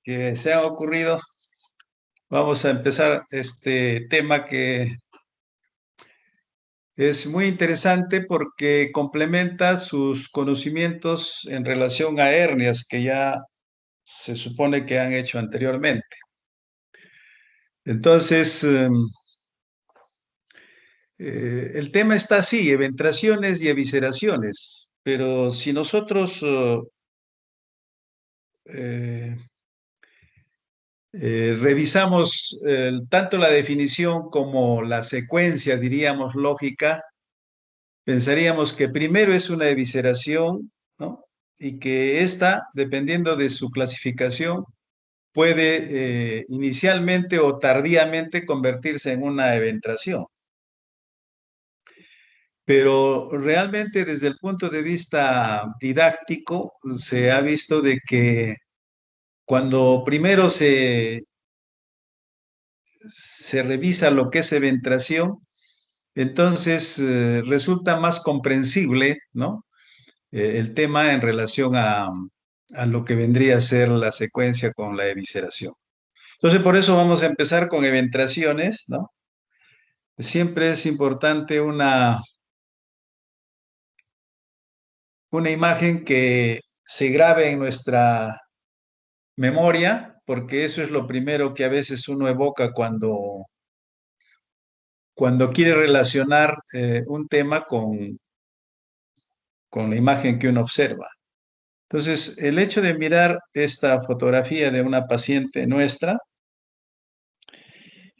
que se han ocurrido. Vamos a empezar este tema que es muy interesante porque complementa sus conocimientos en relación a hernias que ya se supone que han hecho anteriormente. Entonces, el tema está así, eventraciones y evisceraciones, pero si nosotros eh, revisamos tanto la definición como la secuencia, diríamos, lógica, pensaríamos que primero es una evisceración, ¿no? Y que esta, dependiendo de su clasificación, puede inicialmente o tardíamente convertirse en una eventración. Pero realmente desde el punto de vista didáctico se ha visto de que cuando primero se revisa lo que es eventración, entonces resulta más comprensible, ¿no? El tema en relación a lo que vendría a ser la secuencia con la evisceración. Entonces, por eso vamos a empezar con eventraciones, ¿no? Siempre es importante una imagen que se grabe en nuestra memoria, porque eso es lo primero que a veces uno evoca cuando quiere relacionar un tema con la imagen que uno observa. Entonces, el hecho de mirar esta fotografía de una paciente nuestra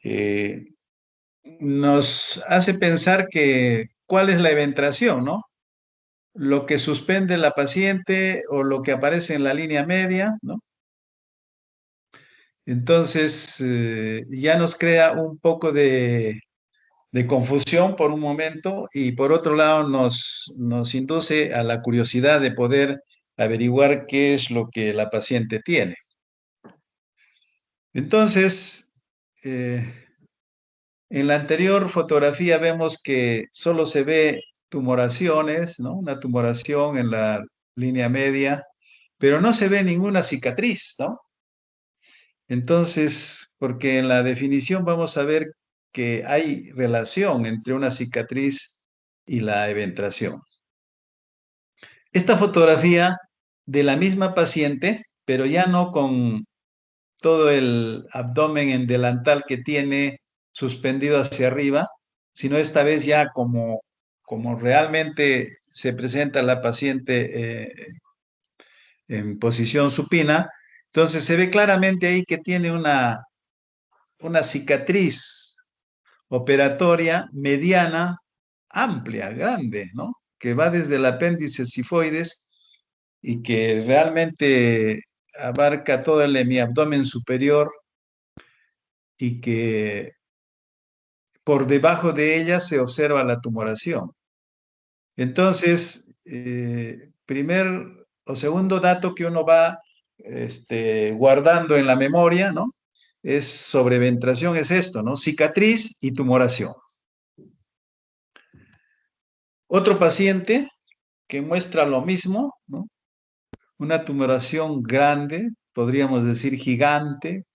eh, nos hace pensar que cuál es la eventración, ¿no? Lo que suspende la paciente o lo que aparece en la línea media, ¿no? Entonces, ya nos crea un poco de confusión por un momento y por otro lado nos induce a la curiosidad de poder averiguar qué es lo que la paciente tiene. Entonces, en la anterior fotografía vemos que solo se ve tumoraciones, ¿no? Una tumoración en la línea media, pero no se ve ninguna cicatriz, ¿no? Entonces, porque en la definición vamos a ver que hay relación entre una cicatriz y la eventración. Esta fotografía de la misma paciente, pero ya no con todo el abdomen en delantal que tiene suspendido hacia arriba, sino esta vez ya como realmente se presenta la paciente en posición supina. Entonces se ve claramente ahí que tiene una cicatriz operatoria mediana, amplia, grande, ¿no? Que va desde el apéndice cifoides y que realmente abarca todo el hemiabdomen superior y que por debajo de ella se observa la tumoración. Entonces, primer o segundo dato que uno va guardando en la memoria, ¿no? Es sobre ventración, es esto, ¿no? Cicatriz y tumoración. Otro paciente que muestra lo mismo, ¿no? Una tumoración grande, podríamos decir gigante,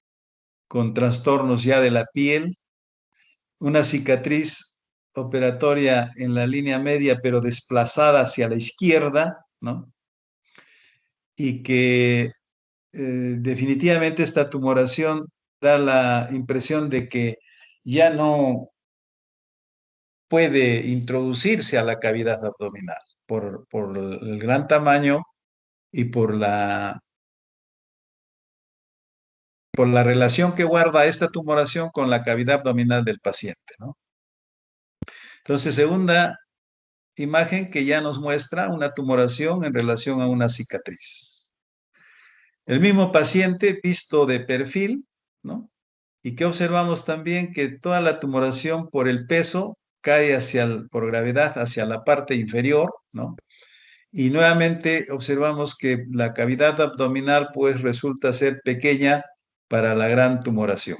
con trastornos ya de la piel, una cicatriz operatoria en la línea media, pero desplazada hacia la izquierda, ¿no? Y que definitivamente esta tumoración da la impresión de que ya no puede introducirse a la cavidad abdominal por el gran tamaño y por la relación que guarda esta tumoración con la cavidad abdominal del paciente, ¿no? Entonces, segunda imagen que ya nos muestra una tumoración en relación a una cicatriz. El mismo paciente visto de perfil, ¿no? Y que observamos también que toda la tumoración por el peso cae por gravedad hacia la parte inferior, ¿no? Y nuevamente observamos que la cavidad abdominal pues resulta ser pequeña para la gran tumoración.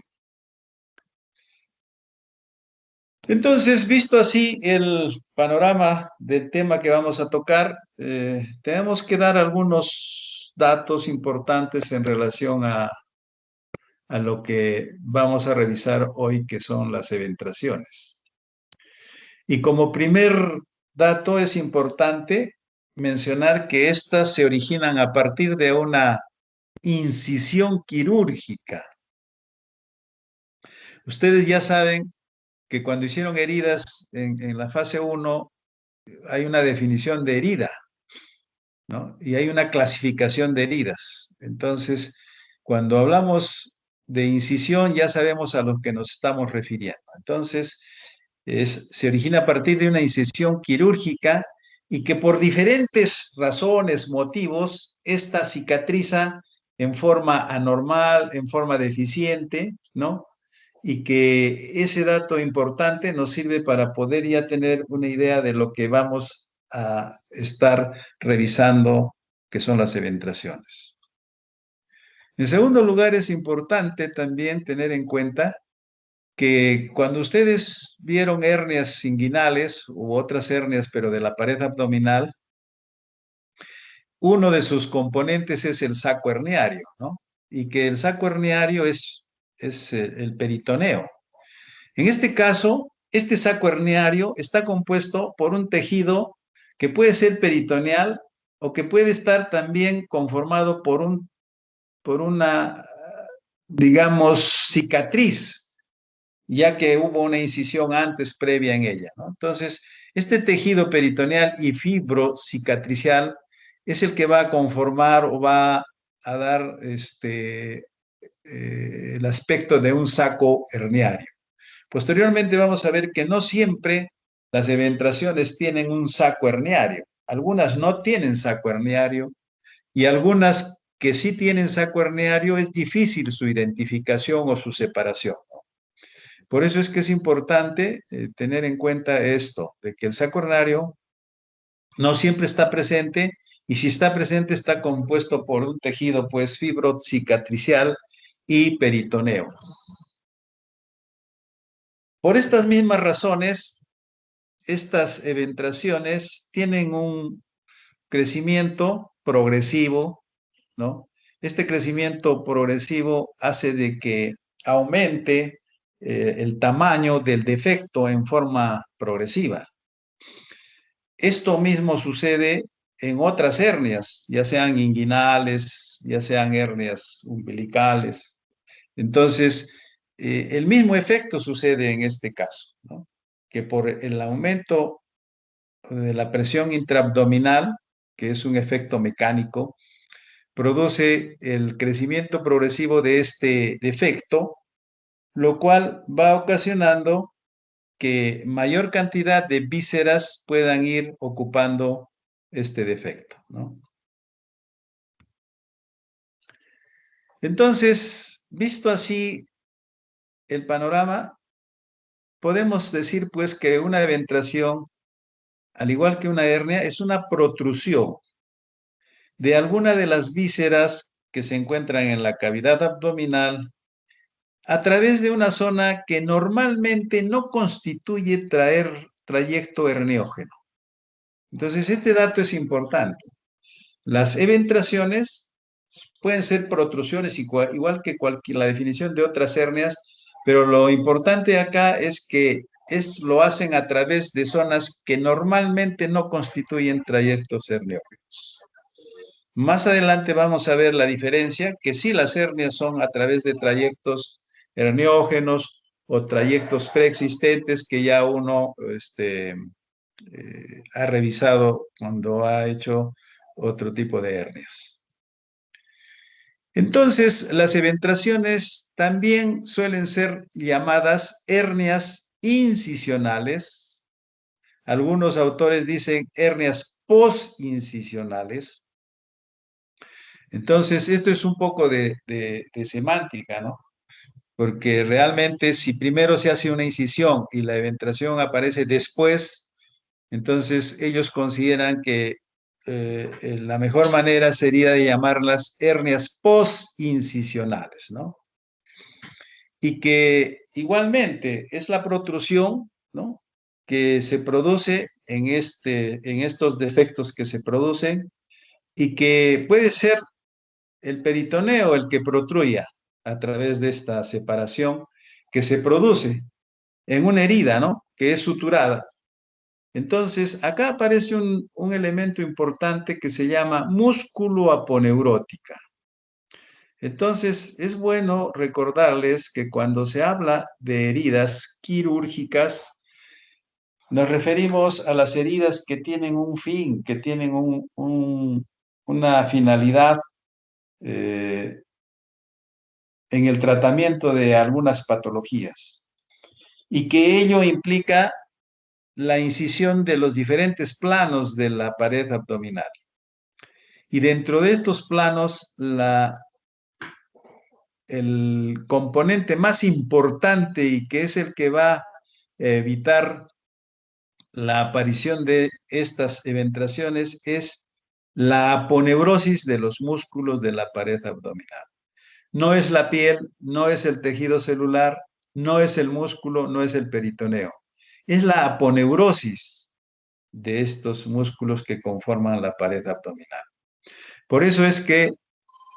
Entonces, visto así el panorama del tema que vamos a tocar, tenemos que dar algunos datos importantes en relación a lo que vamos a revisar hoy, que son las eventraciones. Y como primer dato es importante mencionar que estas se originan a partir de una incisión quirúrgica. Ustedes ya saben que cuando hicieron heridas en la fase 1 hay una definición de herida, ¿no? Y hay una clasificación de heridas. Entonces, cuando hablamos de incisión, ya sabemos a lo que nos estamos refiriendo. Entonces, se origina a partir de una incisión quirúrgica y que por diferentes razones, motivos, esta cicatriza en forma anormal, en forma deficiente, ¿no? Y que ese dato importante nos sirve para poder ya tener una idea de lo que vamos a estar revisando, que son las eventraciones. En segundo lugar, es importante también tener en cuenta que cuando ustedes vieron hernias inguinales u otras hernias, pero de la pared abdominal, uno de sus componentes es el saco herniario, ¿no? Y que el saco herniario es el peritoneo. En este caso, este saco herniario está compuesto por un tejido que puede ser peritoneal o que puede estar también conformado por una, digamos, cicatriz, ya que hubo una incisión antes previa en ella, ¿no? Entonces, este tejido peritoneal y fibrocicatricial es el que va a conformar o va a dar el aspecto de un saco herniario. Posteriormente vamos a ver que no siempre las eventraciones tienen un saco herniario. Algunas no tienen saco herniario y algunas que sí tienen saco herniario es difícil su identificación o su separación, ¿no? Por eso es que es importante tener en cuenta esto, de que el saco herniario no siempre está presente y si está presente está compuesto por un tejido pues fibrocicatricial y peritoneo. Por estas mismas razones, estas eventraciones tienen un crecimiento progresivo, ¿no? Este crecimiento progresivo hace de que aumente el tamaño del defecto en forma progresiva. Esto mismo sucede en otras hernias, ya sean inguinales, ya sean hernias umbilicales. Entonces, el mismo efecto sucede en este caso, ¿no? Que por el aumento de la presión intraabdominal, que es un efecto mecánico, produce el crecimiento progresivo de este defecto, lo cual va ocasionando que mayor cantidad de vísceras puedan ir ocupando este defecto, ¿no? Entonces, visto así el panorama, podemos decir pues que una eventración, al igual que una hernia, es una protrusión de alguna de las vísceras que se encuentran en la cavidad abdominal a través de una zona que normalmente no constituye trayecto herniógeno. Entonces, este dato es importante. Las eventraciones pueden ser protrusiones igual que la definición de otras hernias, pero lo importante acá es que lo hacen a través de zonas que normalmente no constituyen trayectos herniógenos. Más adelante vamos a ver la diferencia, que sí las hernias son a través de trayectos herniógenos o trayectos preexistentes que ya uno ha revisado cuando ha hecho otro tipo de hernias. Entonces, las eventraciones también suelen ser llamadas hernias incisionales. Algunos autores dicen hernias postincisionales. Entonces, esto es un poco de semántica, ¿no? Porque realmente si primero se hace una incisión y la eventración aparece después, entonces ellos consideran que la mejor manera sería de llamarlas hernias postincisionales, ¿no? Y que igualmente es la protrusión, ¿no? Que se produce en estos defectos que se producen y que puede ser el peritoneo el que protruya, a través de esta separación que se produce en una herida, ¿no? Que es suturada. Entonces, acá aparece un elemento importante que se llama músculo aponeurótica. Entonces, es bueno recordarles que cuando se habla de heridas quirúrgicas, nos referimos a las heridas que tienen un fin, que tienen una finalidad eh, en el tratamiento de algunas patologías y que ello implica la incisión de los diferentes planos de la pared abdominal. Y dentro de estos planos, el componente más importante y que es el que va a evitar la aparición de estas eventraciones es la aponeurosis de los músculos de la pared abdominal. No es la piel, no es el tejido celular, no es el músculo, no es el peritoneo. Es la aponeurosis de estos músculos que conforman la pared abdominal. Por eso es que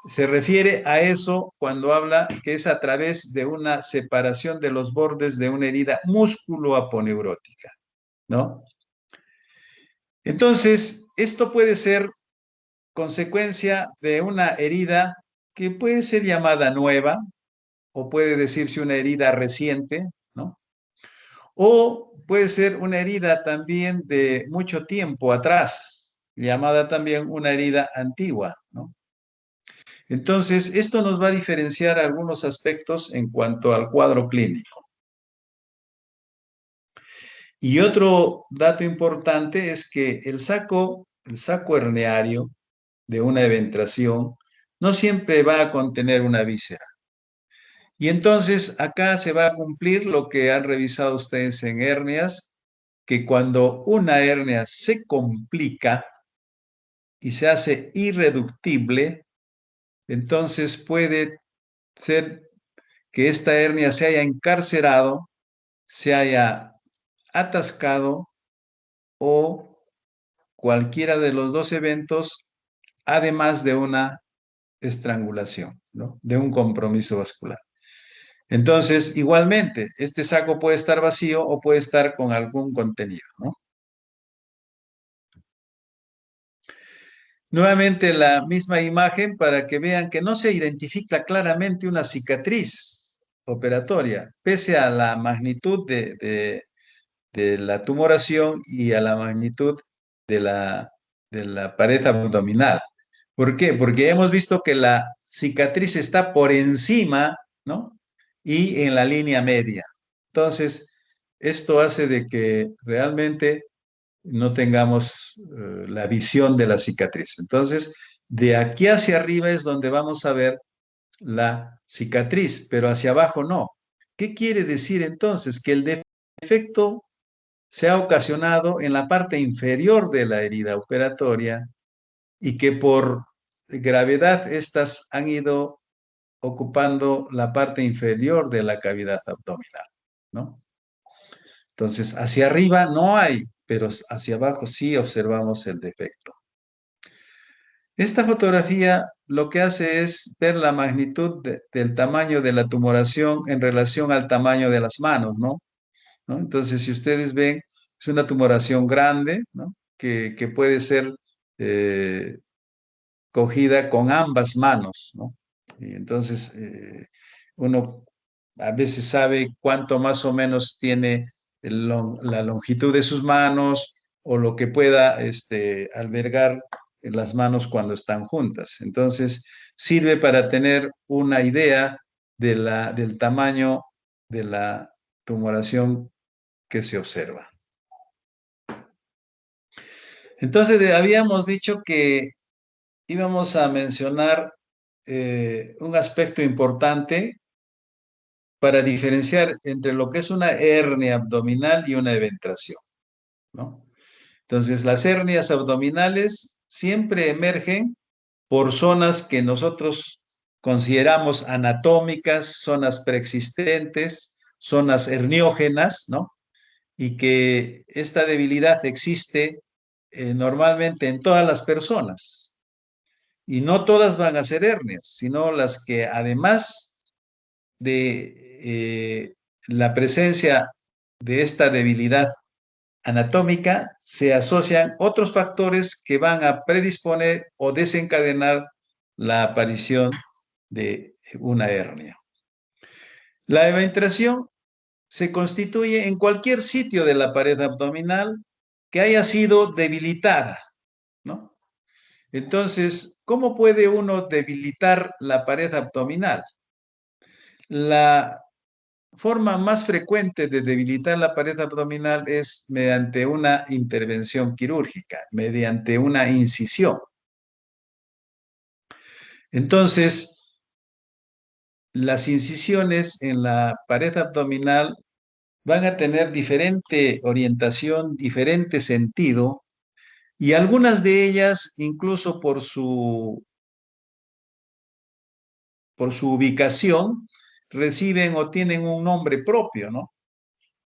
se refiere a eso cuando habla que es a través de una separación de los bordes de una herida músculo-aponeurótica, ¿no? Entonces, esto puede ser consecuencia de una herida que puede ser llamada nueva, o puede decirse una herida reciente, ¿no? O puede ser una herida también de mucho tiempo atrás, llamada también una herida antigua, ¿no? Entonces, esto nos va a diferenciar algunos aspectos en cuanto al cuadro clínico. Y otro dato importante es que el saco herniario de una eventración no siempre va a contener una víscera. Y entonces acá se va a cumplir lo que han revisado ustedes en hernias, que cuando una hernia se complica y se hace irreductible, entonces puede ser que esta hernia se haya encarcerado, se haya atascado o cualquiera de los dos eventos, además de una estrangulación, ¿no? De un compromiso vascular. Entonces, igualmente, este saco puede estar vacío o puede estar con algún contenido, ¿no? Nuevamente la misma imagen para que vean que no se identifica claramente una cicatriz operatoria, pese a la magnitud de la tumoración y a la magnitud de de la pared abdominal. ¿Por qué? Porque hemos visto que la cicatriz está por encima, ¿no? Y en la línea media. Entonces, esto hace de que realmente no tengamos la visión de la cicatriz. Entonces, de aquí hacia arriba es donde vamos a ver la cicatriz, pero hacia abajo no. ¿Qué quiere decir entonces? Que el defecto se ha ocasionado en la parte inferior de la herida operatoria y que por gravedad estas han ido ocupando la parte inferior de la cavidad abdominal, ¿no? Entonces, hacia arriba no hay, pero hacia abajo sí observamos el defecto. Esta fotografía lo que hace es ver la magnitud del tamaño de la tumoración en relación al tamaño de las manos, ¿no? Entonces, si ustedes ven, es una tumoración grande, ¿no? Que puede ser eh, cogida con ambas manos, ¿no? Y entonces, uno a veces sabe cuánto más o menos tiene la longitud de sus manos o lo que pueda albergar en las manos cuando están juntas. Entonces, sirve para tener una idea del tamaño de la tumoración que se observa. Entonces, habíamos dicho que íbamos a mencionar un aspecto importante para diferenciar entre lo que es una hernia abdominal y una eventración, ¿no? Entonces, las hernias abdominales siempre emergen por zonas que nosotros consideramos anatómicas, zonas preexistentes, zonas herniógenas, ¿no? Y que esta debilidad existe normalmente en todas las personas. Y no todas van a ser hernias, sino las que además de la presencia de esta debilidad anatómica, se asocian otros factores que van a predisponer o desencadenar la aparición de una hernia. La eventración se constituye en cualquier sitio de la pared abdominal que haya sido debilitada, ¿no? Entonces, ¿cómo puede uno debilitar la pared abdominal? La forma más frecuente de debilitar la pared abdominal es mediante una intervención quirúrgica, mediante una incisión. Entonces, las incisiones en la pared abdominal van a tener diferente orientación, diferente sentido, y algunas de ellas, incluso por su ubicación, reciben o tienen un nombre propio, ¿no?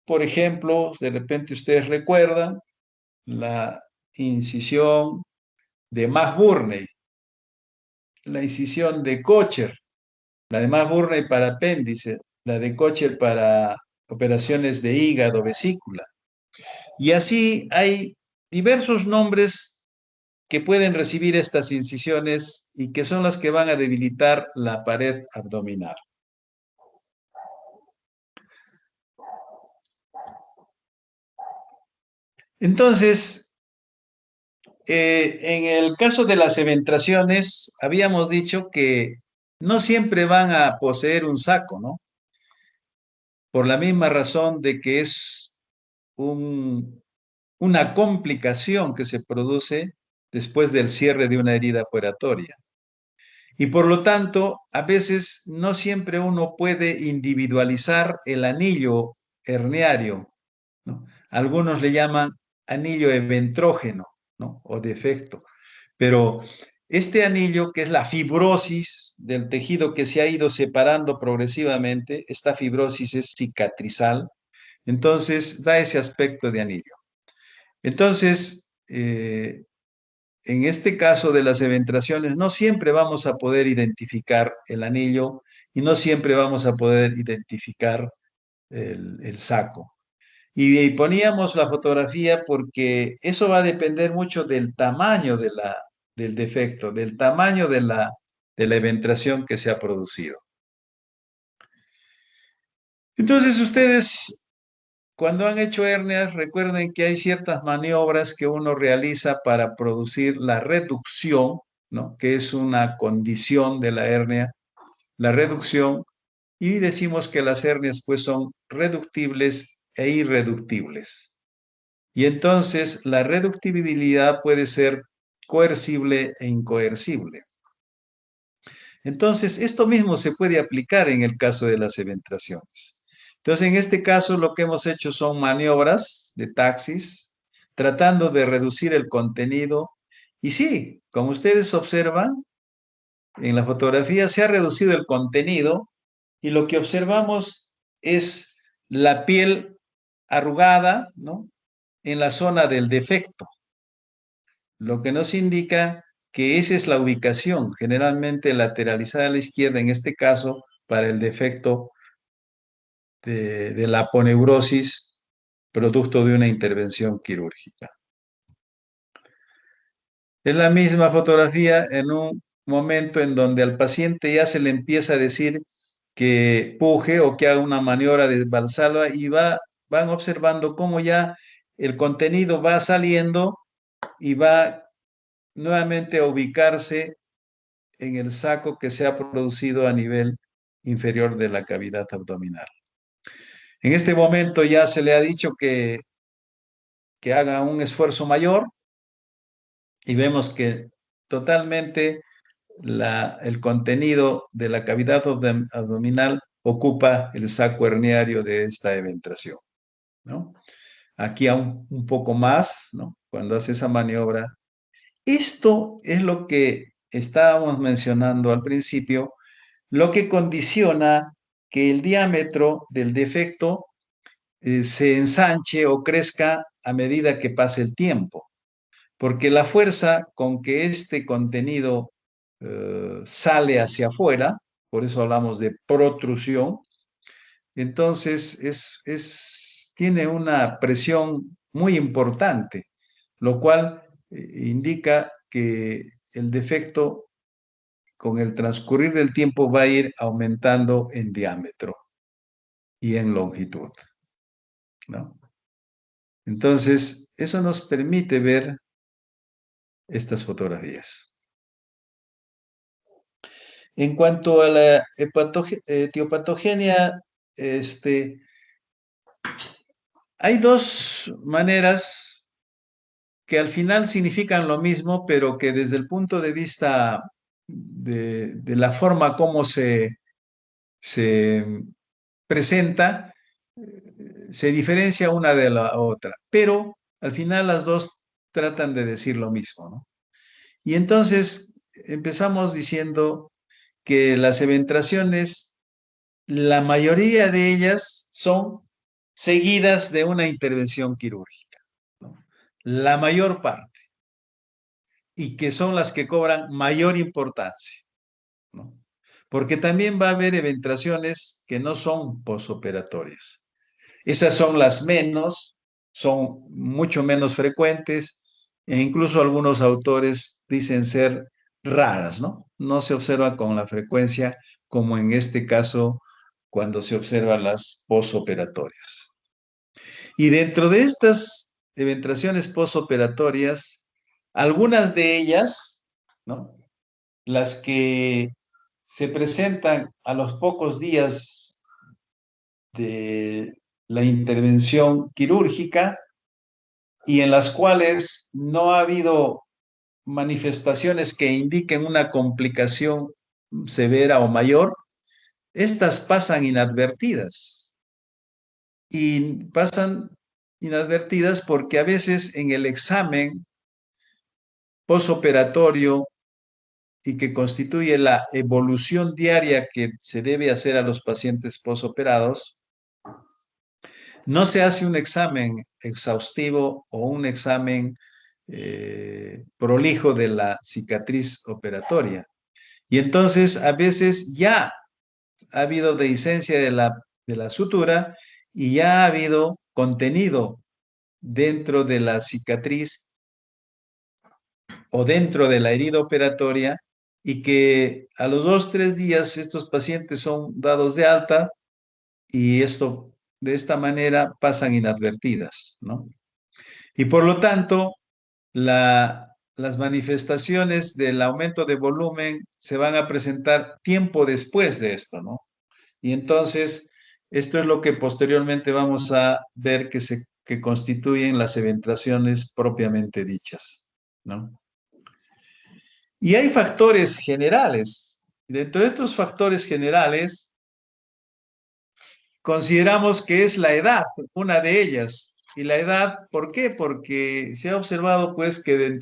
Por ejemplo, de repente ustedes recuerdan la incisión de McBurney, la incisión de Kocher, la de McBurney para apéndice, la de Kocher para operaciones de hígado, vesícula. Y así hay diversos nombres que pueden recibir estas incisiones y que son las que van a debilitar la pared abdominal. Entonces, en el caso de las eventraciones, habíamos dicho que no siempre van a poseer un saco, ¿no? Por la misma razón de que es una complicación que se produce después del cierre de una herida operatoria. Y por lo tanto, a veces no siempre uno puede individualizar el anillo herniario, ¿no? Algunos le llaman anillo eventrógeno, ¿no? O defecto. Pero este anillo, que es la fibrosis del tejido que se ha ido separando progresivamente, esta fibrosis es cicatrizal, entonces da ese aspecto de anillo. Entonces, en este caso de las eventraciones, no siempre vamos a poder identificar el anillo y no siempre vamos a poder identificar el saco. Y poníamos la fotografía porque eso va a depender mucho del tamaño del defecto, del tamaño de la eventración que se ha producido. Entonces ustedes, cuando han hecho hernias, recuerden que hay ciertas maniobras que uno realiza para producir la reducción, ¿no? Que es una condición de la hernia, la reducción, y decimos que las hernias pues son reductibles e irreductibles. Y entonces la reductibilidad puede ser coercible e incoercible. Entonces, esto mismo se puede aplicar en el caso de las eventraciones. Entonces, en este caso, lo que hemos hecho son maniobras de taxis, tratando de reducir el contenido. Y sí, como ustedes observan, en la fotografía se ha reducido el contenido y lo que observamos es la piel arrugada, ¿no? En la zona del defecto, lo que nos indica que esa es la ubicación, generalmente lateralizada a la izquierda, en este caso, para el defecto de la aponeurosis, producto de una intervención quirúrgica. Es la misma fotografía en un momento en donde al paciente ya se le empieza a decir que puje o que haga una maniobra de Valsalva y van observando cómo ya el contenido va saliendo y va nuevamente a ubicarse en el saco que se ha producido a nivel inferior de la cavidad abdominal. En este momento ya se le ha dicho que haga un esfuerzo mayor y vemos que totalmente el contenido de la cavidad abdominal ocupa el saco herniario de esta eventración, ¿no? Aquí aún un poco más, ¿no? Cuando hace esa maniobra. Esto es lo que estábamos mencionando al principio, lo que condiciona que el diámetro del defecto se ensanche o crezca a medida que pase el tiempo, porque la fuerza con que este contenido sale hacia afuera por eso hablamos de protrusión. Entonces, tiene una presión muy importante, lo cual indica que el defecto con el transcurrir del tiempo va a ir aumentando en diámetro y en longitud, ¿no? Entonces, eso nos permite ver estas fotografías. En cuanto a la etiopatogenia, hay dos maneras que al final significan lo mismo, pero que desde el punto de vista de la forma como se presenta, se diferencia una de la otra, pero al final las dos tratan de decir lo mismo, ¿no? Y entonces empezamos diciendo que las eventraciones, la mayoría de ellas son seguidas de una intervención quirúrgica, ¿no? La mayor parte, y que son las que cobran mayor importancia, ¿no? Porque también va a haber eventraciones que no son posoperatorias. Esas son las menos, son mucho menos frecuentes e incluso algunos autores dicen ser raras, ¿no? No se observa con la frecuencia como en este caso cuando se observan las posoperatorias. Y dentro de estas eventraciones posoperatorias, algunas de ellas, ¿no? Las que se presentan a los pocos días de la intervención quirúrgica y en las cuales no ha habido manifestaciones que indiquen una complicación severa o mayor, estas pasan inadvertidas. Y pasan inadvertidas porque a veces en el examen posoperatorio y que constituye la evolución diaria que se debe hacer a los pacientes posoperados, no se hace un examen exhaustivo o un examen prolijo de la cicatriz operatoria. Y entonces a veces ya ha habido dehiscencia de la sutura y ya ha habido contenido dentro de la cicatriz o dentro de la herida operatoria y que a los 2, 3 días estos pacientes son dados de alta y esto de esta manera pasan inadvertidas, ¿no? Y por lo tanto, las manifestaciones del aumento de volumen se van a presentar tiempo después de esto, ¿no? Y entonces, esto es lo que posteriormente vamos a ver que constituyen las eventraciones propiamente dichas, ¿no? Y hay factores generales. Dentro de estos factores generales, consideramos que es la edad, una de ellas. Y la edad, ¿por qué? Porque se ha observado, pues, que eh,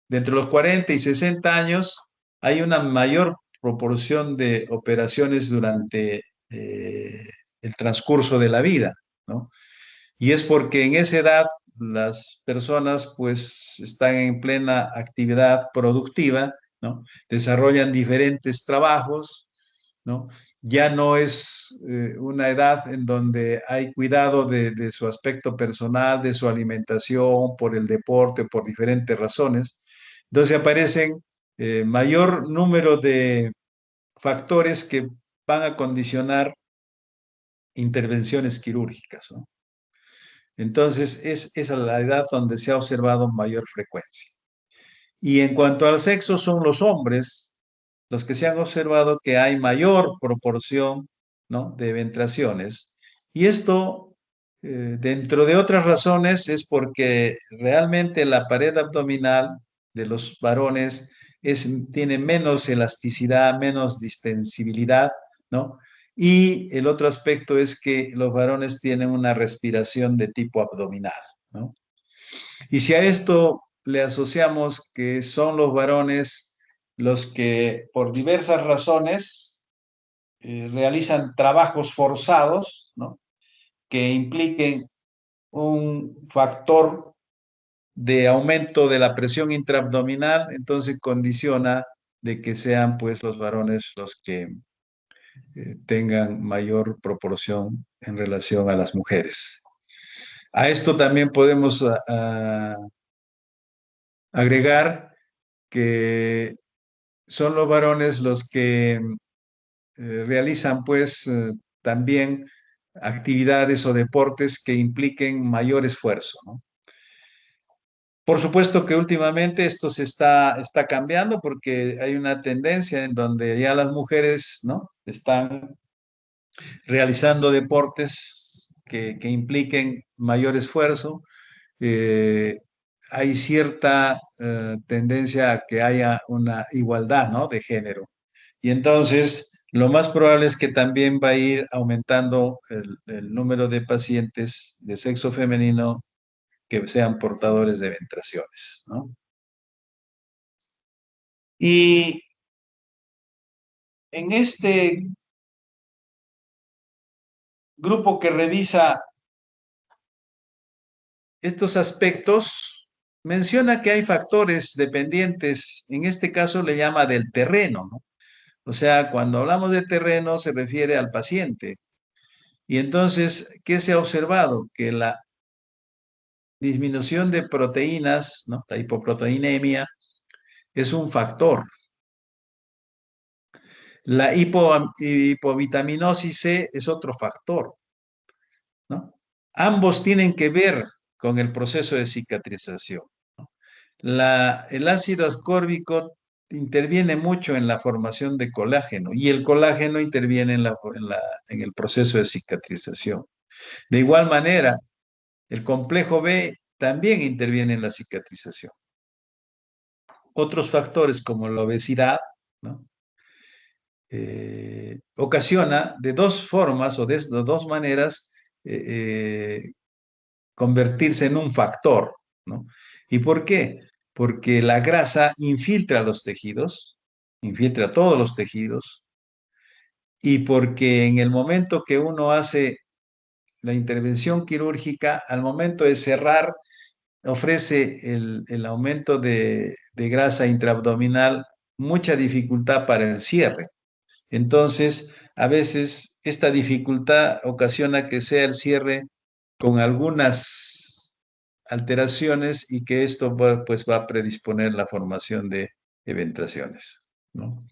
dentro de los 40 y 60 años hay una mayor proporción de operaciones durante el transcurso de la vida, ¿no? Y es porque en esa edad las personas pues están en plena actividad productiva, ¿no? Desarrollan diferentes trabajos, ¿no? Ya no es una edad en donde hay cuidado de su aspecto personal, de su alimentación, por el deporte, por diferentes razones. Entonces aparecen mayor número de factores que van a condicionar intervenciones quirúrgicas, ¿no? Entonces, es a la edad donde se ha observado mayor frecuencia. Y en cuanto al sexo, son los hombres los que se han observado que hay mayor proporción, ¿no?, de eventraciones. Y esto, dentro de otras razones, es porque realmente la pared abdominal de los varones tiene menos elasticidad, menos distensibilidad, ¿no? Y el otro aspecto es que los varones tienen una respiración de tipo abdominal, ¿no? Y si a esto le asociamos que son los varones los que por diversas razones realizan trabajos forzados, ¿no?, que impliquen un factor de aumento de la presión intraabdominal, entonces condiciona de que sean pues los varones los que tengan mayor proporción en relación a las mujeres. A esto también podemos agregar que son los varones los que realizan pues también actividades o deportes que impliquen mayor esfuerzo, ¿no? Por supuesto que últimamente esto está cambiando porque hay una tendencia en donde ya las mujeres, ¿no?, están realizando deportes que impliquen mayor esfuerzo. Eh, Hay cierta tendencia a que haya una igualdad, ¿no?, de género. Y entonces, lo más probable es que también va a ir aumentando el número de pacientes de sexo femenino que sean portadores de menstruaciones, ¿no? Y en este grupo que revisa estos aspectos, menciona que hay factores dependientes, en este caso le llama del terreno, ¿no? O sea, cuando hablamos de terreno se refiere al paciente. Y entonces, ¿qué se ha observado? Que la disminución de proteínas, ¿no?, la hipoproteinemia, es un factor. La hipovitaminosis C es otro factor, ¿no? Ambos tienen que ver con el proceso de cicatrización. El ácido ascórbico interviene mucho en la formación de colágeno y el colágeno interviene en el proceso de cicatrización. De igual manera, el complejo B también interviene en la cicatrización. Otros factores como la obesidad, ¿no?, ocasiona de dos formas o de dos maneras convertirse en un factor, ¿no? ¿Y por qué? Porque la grasa infiltra los tejidos, infiltra todos los tejidos, y porque en el momento que uno hace la intervención quirúrgica, al momento de cerrar, ofrece el aumento de grasa intraabdominal mucha dificultad para el cierre. Entonces, a veces esta dificultad ocasiona que sea el cierre con algunas alteraciones y que esto pues va a predisponer la formación de eventraciones, ¿no?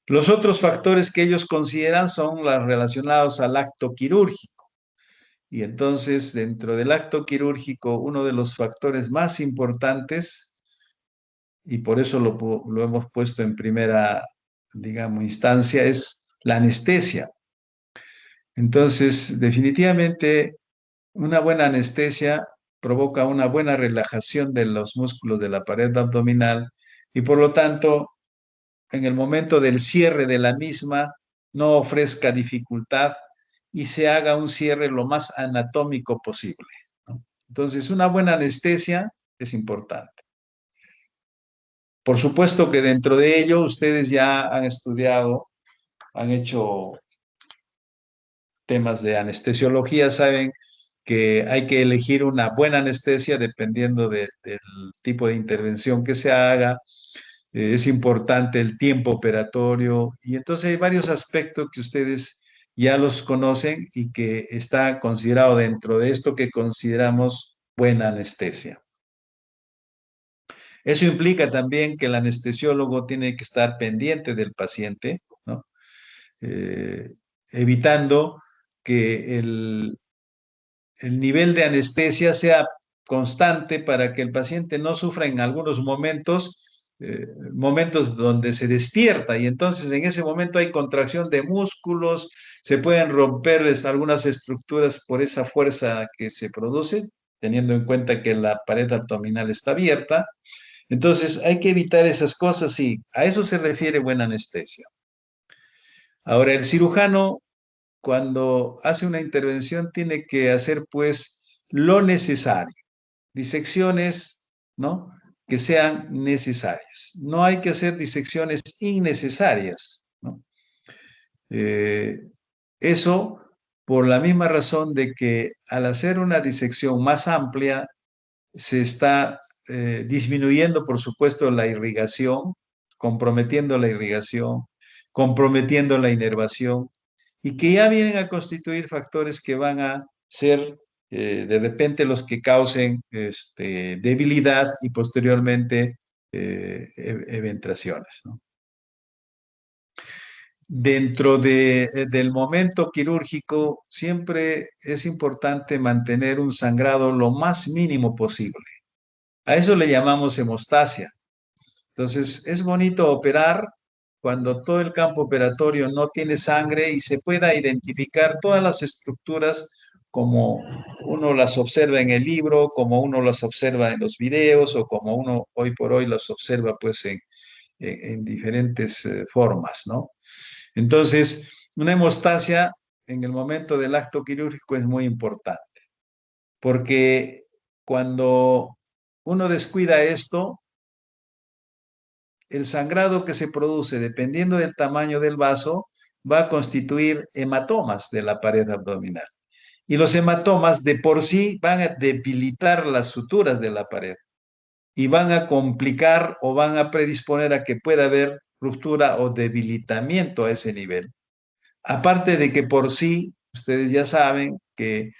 Los otros factores que ellos consideran son los relacionados al acto quirúrgico. Y entonces, dentro del acto quirúrgico, uno de los factores más importantes, y por eso lo hemos puesto en primera, digamos, instancia, es la anestesia. Entonces, definitivamente, una buena anestesia provoca una buena relajación de los músculos de la pared abdominal y por lo tanto, en el momento del cierre de la misma, no ofrezca dificultad y se haga un cierre lo más anatómico posible, ¿no? Entonces, una buena anestesia es importante. Por supuesto que dentro de ello ustedes ya han estudiado, han hecho temas de anestesiología, saben que hay que elegir una buena anestesia dependiendo del tipo de intervención que se haga. Es importante el tiempo operatorio y entonces hay varios aspectos que ustedes ya los conocen y que está considerado dentro de esto que consideramos buena anestesia. Eso implica también que el anestesiólogo tiene que estar pendiente del paciente, ¿no? Eh, Evitando que el nivel de anestesia sea constante para que el paciente no sufra en algunos momentos donde se despierta y entonces en ese momento hay contracción de músculos, se pueden romperles algunas estructuras por esa fuerza que se produce, teniendo en cuenta que la pared abdominal está abierta. Entonces hay que evitar esas cosas y a eso se refiere buena anestesia. Ahora, el cirujano cuando hace una intervención tiene que hacer pues lo necesario, disecciones, ¿no?, que sean necesarias. No hay que hacer disecciones innecesarias, ¿no? Eh, Eso por la misma razón de que al hacer una disección más amplia se está disminuyendo, por supuesto, la irrigación comprometiendo la irrigación, comprometiendo la inervación, y que ya vienen a constituir factores que van a ser de repente los que causen debilidad y posteriormente eventraciones, ¿no? Dentro del momento quirúrgico, siempre es importante mantener un sangrado lo más mínimo posible. A eso le llamamos hemostasia. Entonces, es bonito operar cuando todo el campo operatorio no tiene sangre y se pueda identificar todas las estructuras como uno las observa en el libro, como uno las observa en los videos o como uno hoy por hoy las observa pues en diferentes formas, ¿no? Entonces, una hemostasia en el momento del acto quirúrgico es muy importante, porque cuando uno descuida esto, el sangrado que se produce, dependiendo del tamaño del vaso, va a constituir hematomas de la pared abdominal. Y los hematomas de por sí van a debilitar las suturas de la pared y van a complicar o van a predisponer a que pueda haber ruptura o debilitamiento a ese nivel. Aparte de que por sí, ustedes ya saben que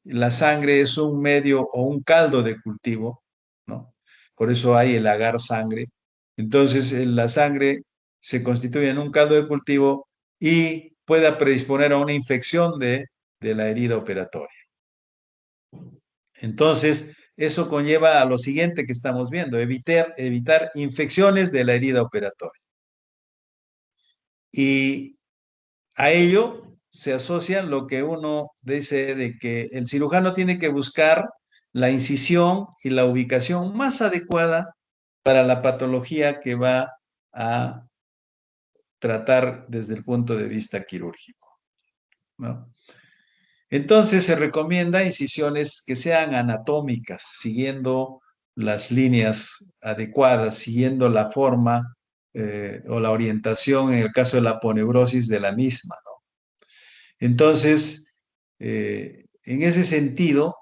la sangre es un medio o un caldo de cultivo, ¿no? Por eso hay el agar sangre. Entonces, la sangre se constituye en un caldo de cultivo y pueda predisponer a una infección de la herida operatoria. Entonces, eso conlleva a lo siguiente que estamos viendo, evitar infecciones de la herida operatoria. Y a ello se asocia lo que uno dice de que el cirujano tiene que buscar la incisión y la ubicación más adecuada para la patología que va a tratar desde el punto de vista quirúrgico, ¿no? Entonces se recomienda incisiones que sean anatómicas, siguiendo las líneas adecuadas, siguiendo la forma o la orientación en el caso de la aponeurosis de la misma, ¿no? Entonces, en ese sentido,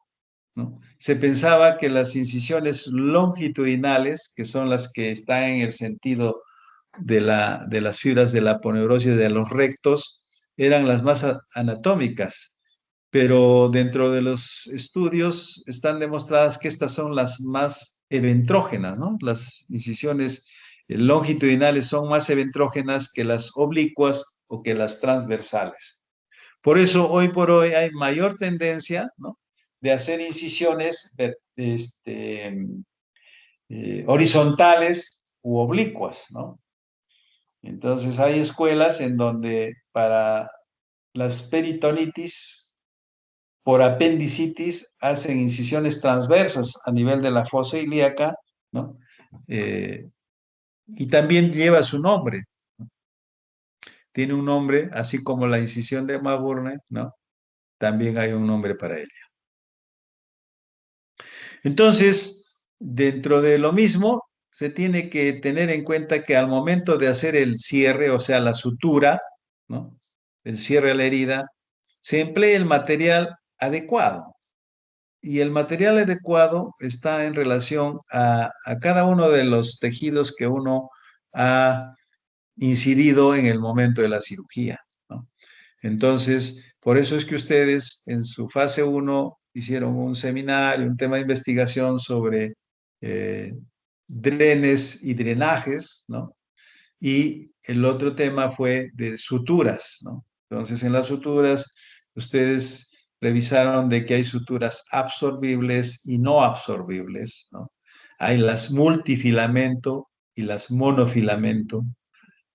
¿no? Se pensaba que las incisiones longitudinales, que son las que están en el sentido de las fibras de la aponeurosis de los rectos, eran las más anatómicas, pero dentro de los estudios están demostradas que estas son las más eventrógenas, ¿no? Las incisiones longitudinales son más eventrógenas que las oblicuas o que las transversales. Por eso, hoy por hoy hay mayor tendencia, ¿no?, de hacer incisiones horizontales u oblicuas, ¿no? Entonces, hay escuelas en donde para las peritonitis por apendicitis hacen incisiones transversas a nivel de la fosa ilíaca, ¿no? Y también lleva su nombre. Tiene un nombre, así como la incisión de Maburne, ¿no? También hay un nombre para ella. Entonces, dentro de lo mismo, se tiene que tener en cuenta que al momento de hacer el cierre, o sea, la sutura, ¿no?, el cierre de la herida, se emplea el material adecuado. Y el material adecuado está en relación a cada uno de los tejidos que uno ha incidido en el momento de la cirugía, ¿no? Entonces, por eso es que ustedes en su fase 1 hicieron un seminario, un tema de investigación sobre eh, drenes y drenajes, ¿no? Y el otro tema fue de suturas, ¿no? Entonces, en las suturas, ustedes revisaron de que hay suturas absorbibles y no absorbibles, ¿no? Hay las multifilamento y las monofilamento,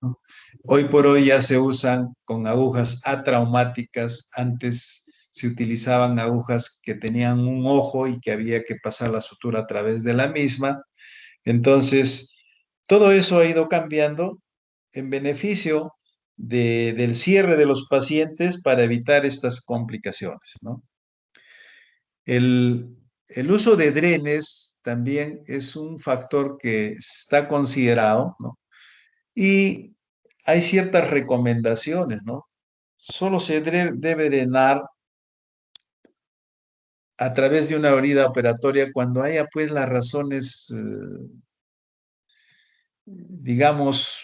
¿no? Hoy por hoy ya se usan con agujas atraumáticas. Antes se utilizaban agujas que tenían un ojo y que había que pasar la sutura a través de la misma. Entonces, todo eso ha ido cambiando en beneficio del cierre de los pacientes para evitar estas complicaciones, ¿no? El uso de drenes también es un factor que está considerado, ¿no? Y hay ciertas recomendaciones, ¿no? Solo se debe drenar a través de una herida operatoria cuando haya pues las razones digamos,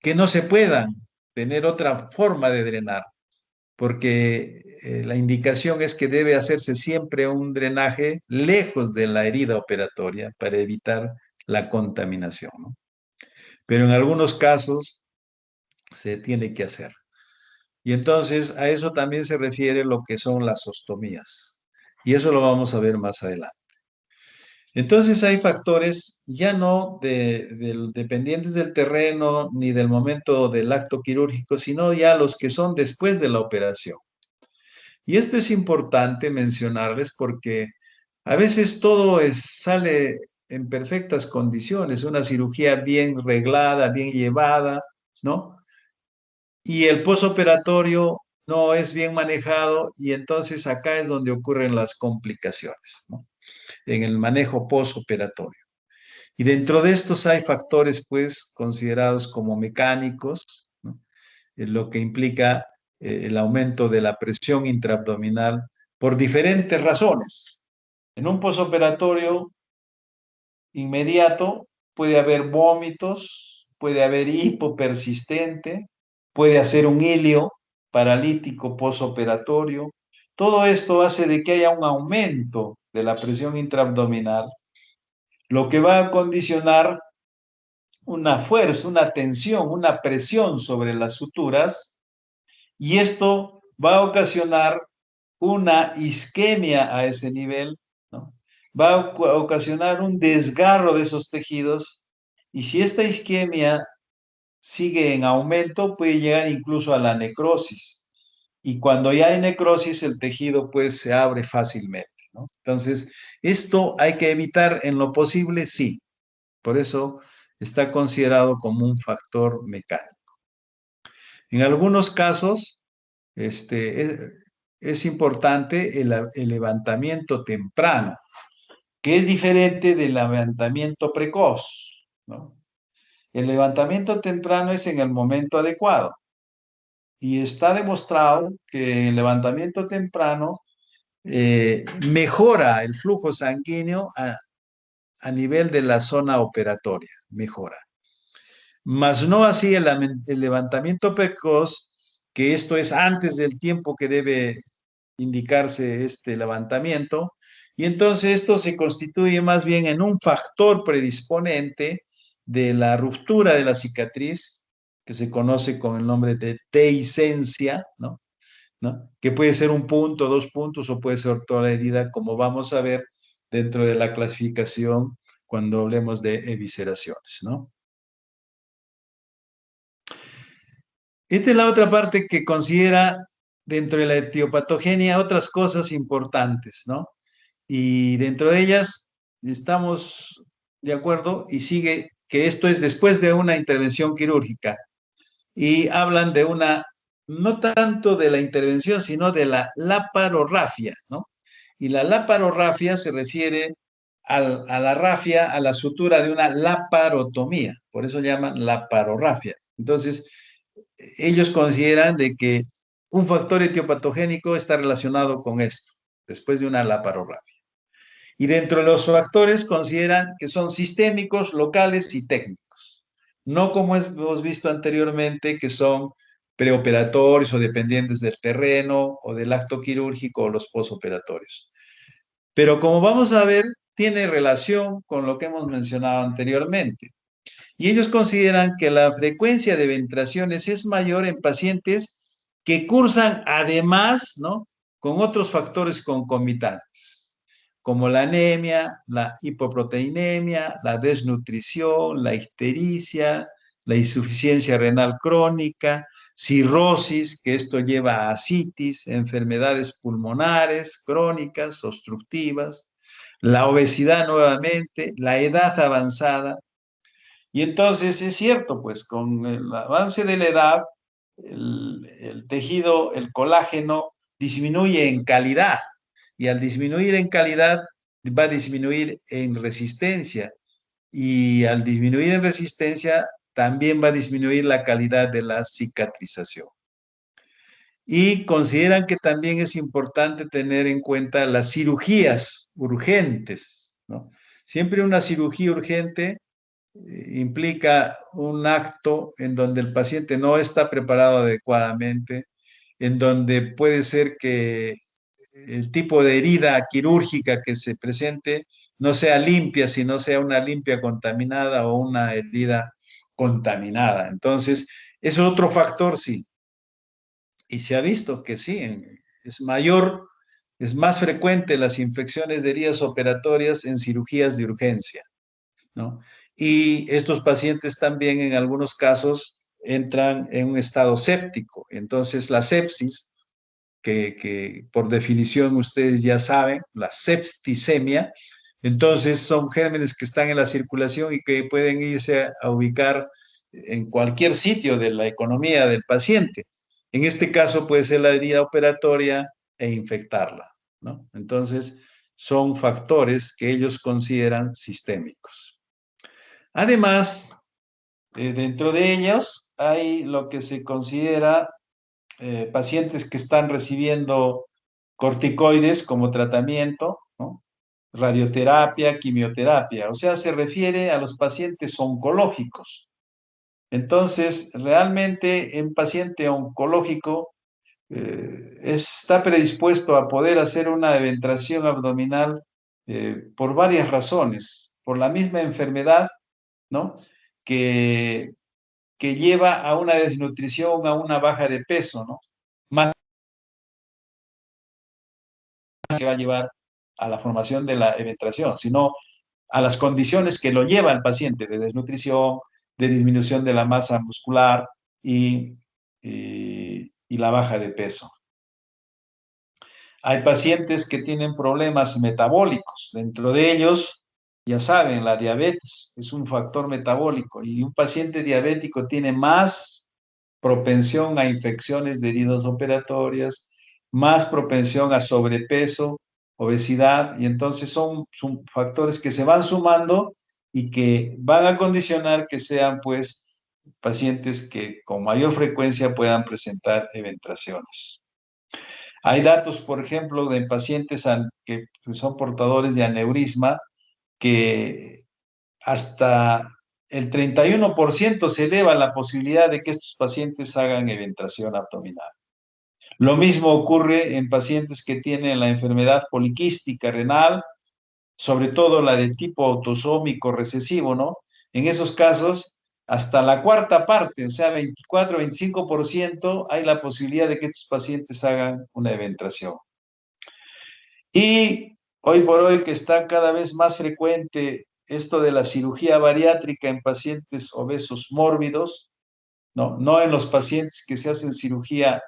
que no se puedan tener otra forma de drenar, porque la indicación es que debe hacerse siempre un drenaje lejos de la herida operatoria para evitar la contaminación, ¿no? Pero en algunos casos se tiene que hacer. Y entonces a eso también se refiere lo que son las ostomías. Y eso lo vamos a ver más adelante. Entonces hay factores ya no dependientes del terreno ni del momento del acto quirúrgico, sino ya los que son después de la operación. Y esto es importante mencionarles porque a veces todo sale en perfectas condiciones, una cirugía bien reglada, bien llevada, ¿no? Y el posoperatorio no es bien manejado y entonces acá es donde ocurren las complicaciones, ¿no? En el manejo posoperatorio. Y dentro de estos hay factores, pues, considerados como mecánicos, ¿no? Lo que implica el aumento de la presión intraabdominal por diferentes razones. En un posoperatorio inmediato puede haber vómitos, puede haber hipo persistente, puede hacer un hilio paralítico posoperatorio. Todo esto hace de que haya un aumento de la presión intraabdominal, lo que va a condicionar una fuerza, una tensión, una presión sobre las suturas y esto va a ocasionar una isquemia a ese nivel, ¿no? Va a ocasionar un desgarro de esos tejidos y si esta isquemia sigue en aumento puede llegar incluso a la necrosis y cuando ya hay necrosis el tejido pues se abre fácilmente, ¿no? Entonces, esto hay que evitar en lo posible, sí. Por eso está considerado como un factor mecánico. En algunos casos, es importante el levantamiento temprano, que es diferente del levantamiento precoz, ¿no? El levantamiento temprano es en el momento adecuado y está demostrado que el levantamiento temprano mejora el flujo sanguíneo a nivel de la zona operatoria, mejora. Mas no así el levantamiento precoz, que esto es antes del tiempo que debe indicarse este levantamiento, y entonces esto se constituye más bien en un factor predisponente de la ruptura de la cicatriz, que se conoce con el nombre de dehiscencia, ¿no? ¿No? Que puede ser un punto, 2 puntos o puede ser toda la herida, como vamos a ver dentro de la clasificación cuando hablemos de evisceraciones, ¿no? Esta es la otra parte que considera dentro de la etiopatogenia otras cosas importantes, ¿no? Y dentro de ellas estamos de acuerdo y sigue que esto es después de una intervención quirúrgica y hablan de una, no tanto de la intervención, sino de la laparorrafia, ¿no? Y la laparorrafia se refiere a la rafia, a la sutura de una laparotomía, por eso llaman laparorrafia. Entonces, ellos consideran de que un factor etiopatogénico está relacionado con esto, después de una laparorrafia. Y dentro de los factores consideran que son sistémicos, locales y técnicos. No como hemos visto anteriormente, que son preoperatorios o dependientes del terreno o del acto quirúrgico o los posoperatorios. Pero como vamos a ver, tiene relación con lo que hemos mencionado anteriormente. Y ellos consideran que la frecuencia de ventraciones es mayor en pacientes que cursan además, ¿no? Con otros factores concomitantes, como la anemia, la hipoproteinemia, la desnutrición, la ictericia, la insuficiencia renal crónica, cirrosis, que esto lleva a ascitis, enfermedades pulmonares crónicas, obstructivas, la obesidad nuevamente, la edad avanzada, y entonces es cierto, pues con el avance de la edad, el tejido, el colágeno, disminuye en calidad y al disminuir en calidad va a disminuir en resistencia y al disminuir en resistencia también va a disminuir la calidad de la cicatrización. Y consideran que también es importante tener en cuenta las cirugías urgentes, ¿no? Siempre una cirugía urgente implica un acto en donde el paciente no está preparado adecuadamente, en donde puede ser que el tipo de herida quirúrgica que se presente no sea limpia, sino sea una limpia contaminada o una herida contaminada. Entonces, es otro factor, sí. Y se ha visto que sí, es mayor, es más frecuente las infecciones de heridas operatorias en cirugías de urgencia, ¿no? Y estos pacientes también en algunos casos entran en un estado séptico. Entonces, la sepsis, que por definición ustedes ya saben, la septicemia, entonces son gérmenes que están en la circulación y que pueden irse a ubicar en cualquier sitio de la economía del paciente. En este caso puede ser la herida operatoria e infectarla, ¿no? Entonces son factores que ellos consideran sistémicos. Además, dentro de ellos hay lo que se considera pacientes que están recibiendo corticoides como tratamiento, ¿no? Radioterapia, quimioterapia, o sea, se refiere a los pacientes oncológicos. Entonces, realmente en paciente oncológico está predispuesto a poder hacer una eventración abdominal por varias razones, por la misma enfermedad, ¿no? Que, que lleva a una desnutrición, a una baja de peso, ¿no? Más que va a llevar a la formación de la eventración, sino a las condiciones que lo lleva al paciente de desnutrición, de disminución de la masa muscular y la baja de peso. Hay pacientes que tienen problemas metabólicos. Dentro de ellos, ya saben, la diabetes es un factor metabólico y un paciente diabético tiene más propensión a infecciones de heridas operatorias, más propensión a sobrepeso, obesidad, y entonces son factores que se van sumando y que van a condicionar que sean, pues, pacientes que con mayor frecuencia puedan presentar eventraciones. Hay datos, por ejemplo, de pacientes que son portadores de aneurisma que hasta el 31% se eleva la posibilidad de que estos pacientes hagan eventración abdominal. Lo mismo ocurre en pacientes que tienen la enfermedad poliquística renal, sobre todo la de tipo autosómico recesivo, ¿no? En esos casos, hasta la cuarta parte, o sea, 24-25%, hay la posibilidad de que estos pacientes hagan una eventración. Y hoy por hoy que está cada vez más frecuente esto de la cirugía bariátrica en pacientes obesos mórbidos, no en los pacientes que se hacen cirugía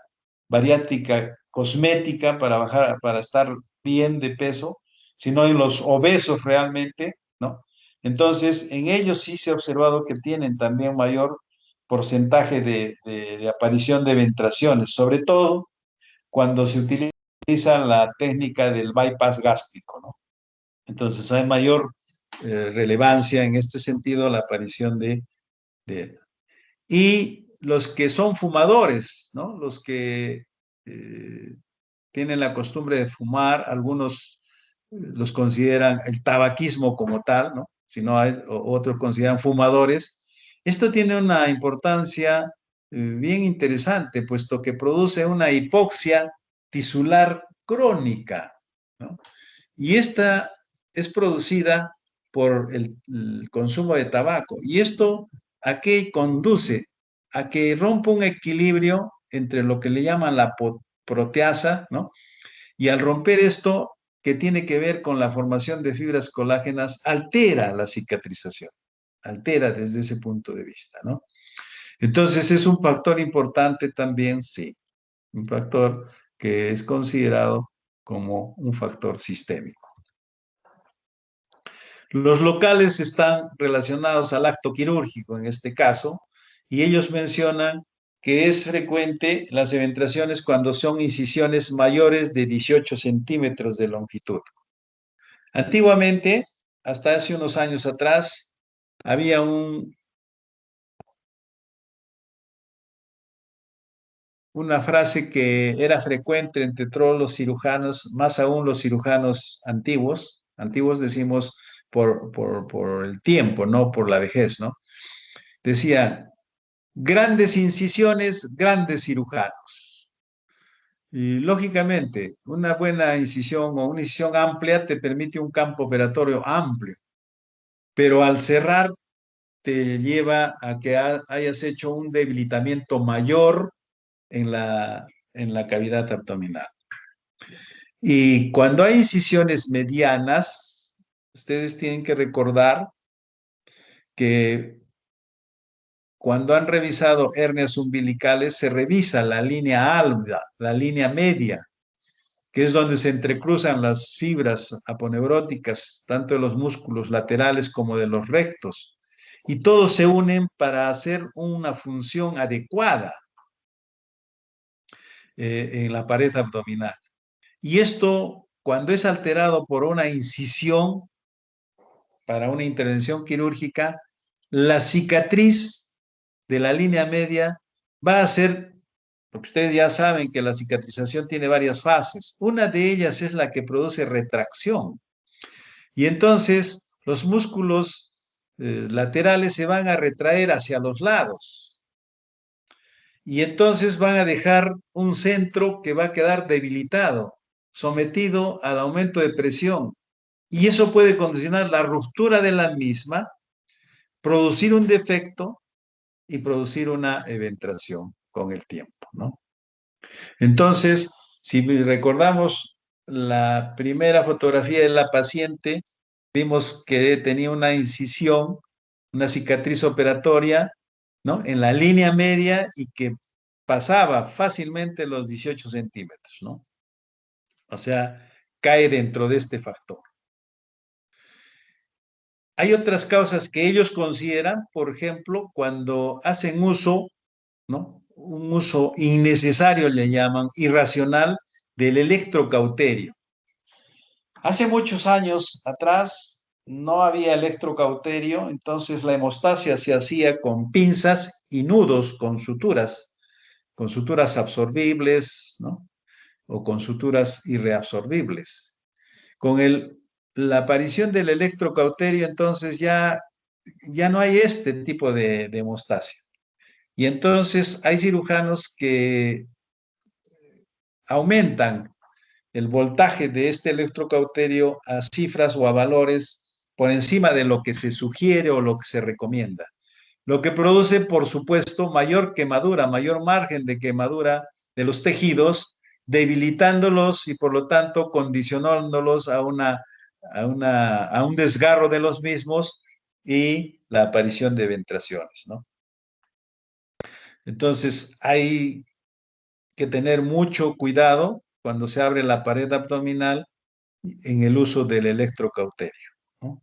bariátrica cosmética para bajar, para estar bien de peso, sino en los obesos realmente, ¿no? Entonces, en ellos sí se ha observado que tienen también mayor porcentaje de aparición de ventraciones, sobre todo cuando se utiliza la técnica del bypass gástrico, ¿no? Entonces hay mayor relevancia en este sentido la aparición de... Y los que son fumadores, ¿no? Los que tienen la costumbre de fumar, algunos los consideran el tabaquismo como tal, ¿no? Si no hay, otros consideran fumadores. Esto tiene una importancia bien interesante, puesto que produce una hipoxia tisular crónica, ¿no? Y esta es producida por el consumo de tabaco. ¿Y esto a qué conduce? A que rompa un equilibrio entre lo que le llaman la proteasa, ¿no? Y al romper esto, que tiene que ver con la formación de fibras colágenas, altera la cicatrización, altera desde ese punto de vista, ¿no? Entonces es un factor importante también, sí, un factor que es considerado como un factor sistémico. Los locales están relacionados al acto quirúrgico en este caso, y ellos mencionan que es frecuente las eventraciones cuando son incisiones mayores de 18 centímetros de longitud. Antiguamente, hasta hace unos años atrás, había una frase que era frecuente entre todos los cirujanos, más aún los cirujanos antiguos. Antiguos decimos por el tiempo, no por la vejez, ¿no? Decía, grandes incisiones, grandes cirujanos. Y lógicamente, una buena incisión o una incisión amplia te permite un campo operatorio amplio, pero al cerrar te lleva a que hayas hecho un debilitamiento mayor en la cavidad abdominal. Y cuando hay incisiones medianas, ustedes tienen que recordar que cuando han revisado hernias umbilicales, se revisa la línea alba, la línea media, que es donde se entrecruzan las fibras aponeuróticas, tanto de los músculos laterales como de los rectos. Y todos se unen para hacer una función adecuada en la pared abdominal. Y esto, cuando es alterado por una incisión para una intervención quirúrgica, la cicatriz de la línea media va a ser, porque ustedes ya saben que la cicatrización tiene varias fases. Una de ellas es la que produce retracción. Y entonces los músculos laterales se van a retraer hacia los lados. Y entonces van a dejar un centro que va a quedar debilitado, sometido al aumento de presión. Y eso puede condicionar la ruptura de la misma, producir un defecto y producir una eventración con el tiempo, ¿no? Entonces, si recordamos la primera fotografía de la paciente, vimos que tenía una incisión, una cicatriz operatoria, ¿no? En la línea media y que pasaba fácilmente los 18 centímetros, ¿no? O sea, cae dentro de este factor. Hay otras causas que ellos consideran, por ejemplo, cuando hacen uso, ¿no? Un uso innecesario, le llaman, irracional, del electrocauterio. Hace muchos años atrás no había electrocauterio, entonces la hemostasia se hacía con pinzas y nudos con suturas absorbibles, ¿no? O con suturas irreabsorbibles. Con la aparición del electrocauterio, entonces ya no hay este tipo de hemostasia. Y entonces hay cirujanos que aumentan el voltaje de este electrocauterio a cifras o a valores por encima de lo que se sugiere o lo que se recomienda. Lo que produce, por supuesto, mayor quemadura, mayor margen de quemadura de los tejidos, debilitándolos y por lo tanto condicionándolos a un desgarro de los mismos y la aparición de eventraciones, ¿no? Entonces, hay que tener mucho cuidado cuando se abre la pared abdominal en el uso del electrocauterio, ¿no?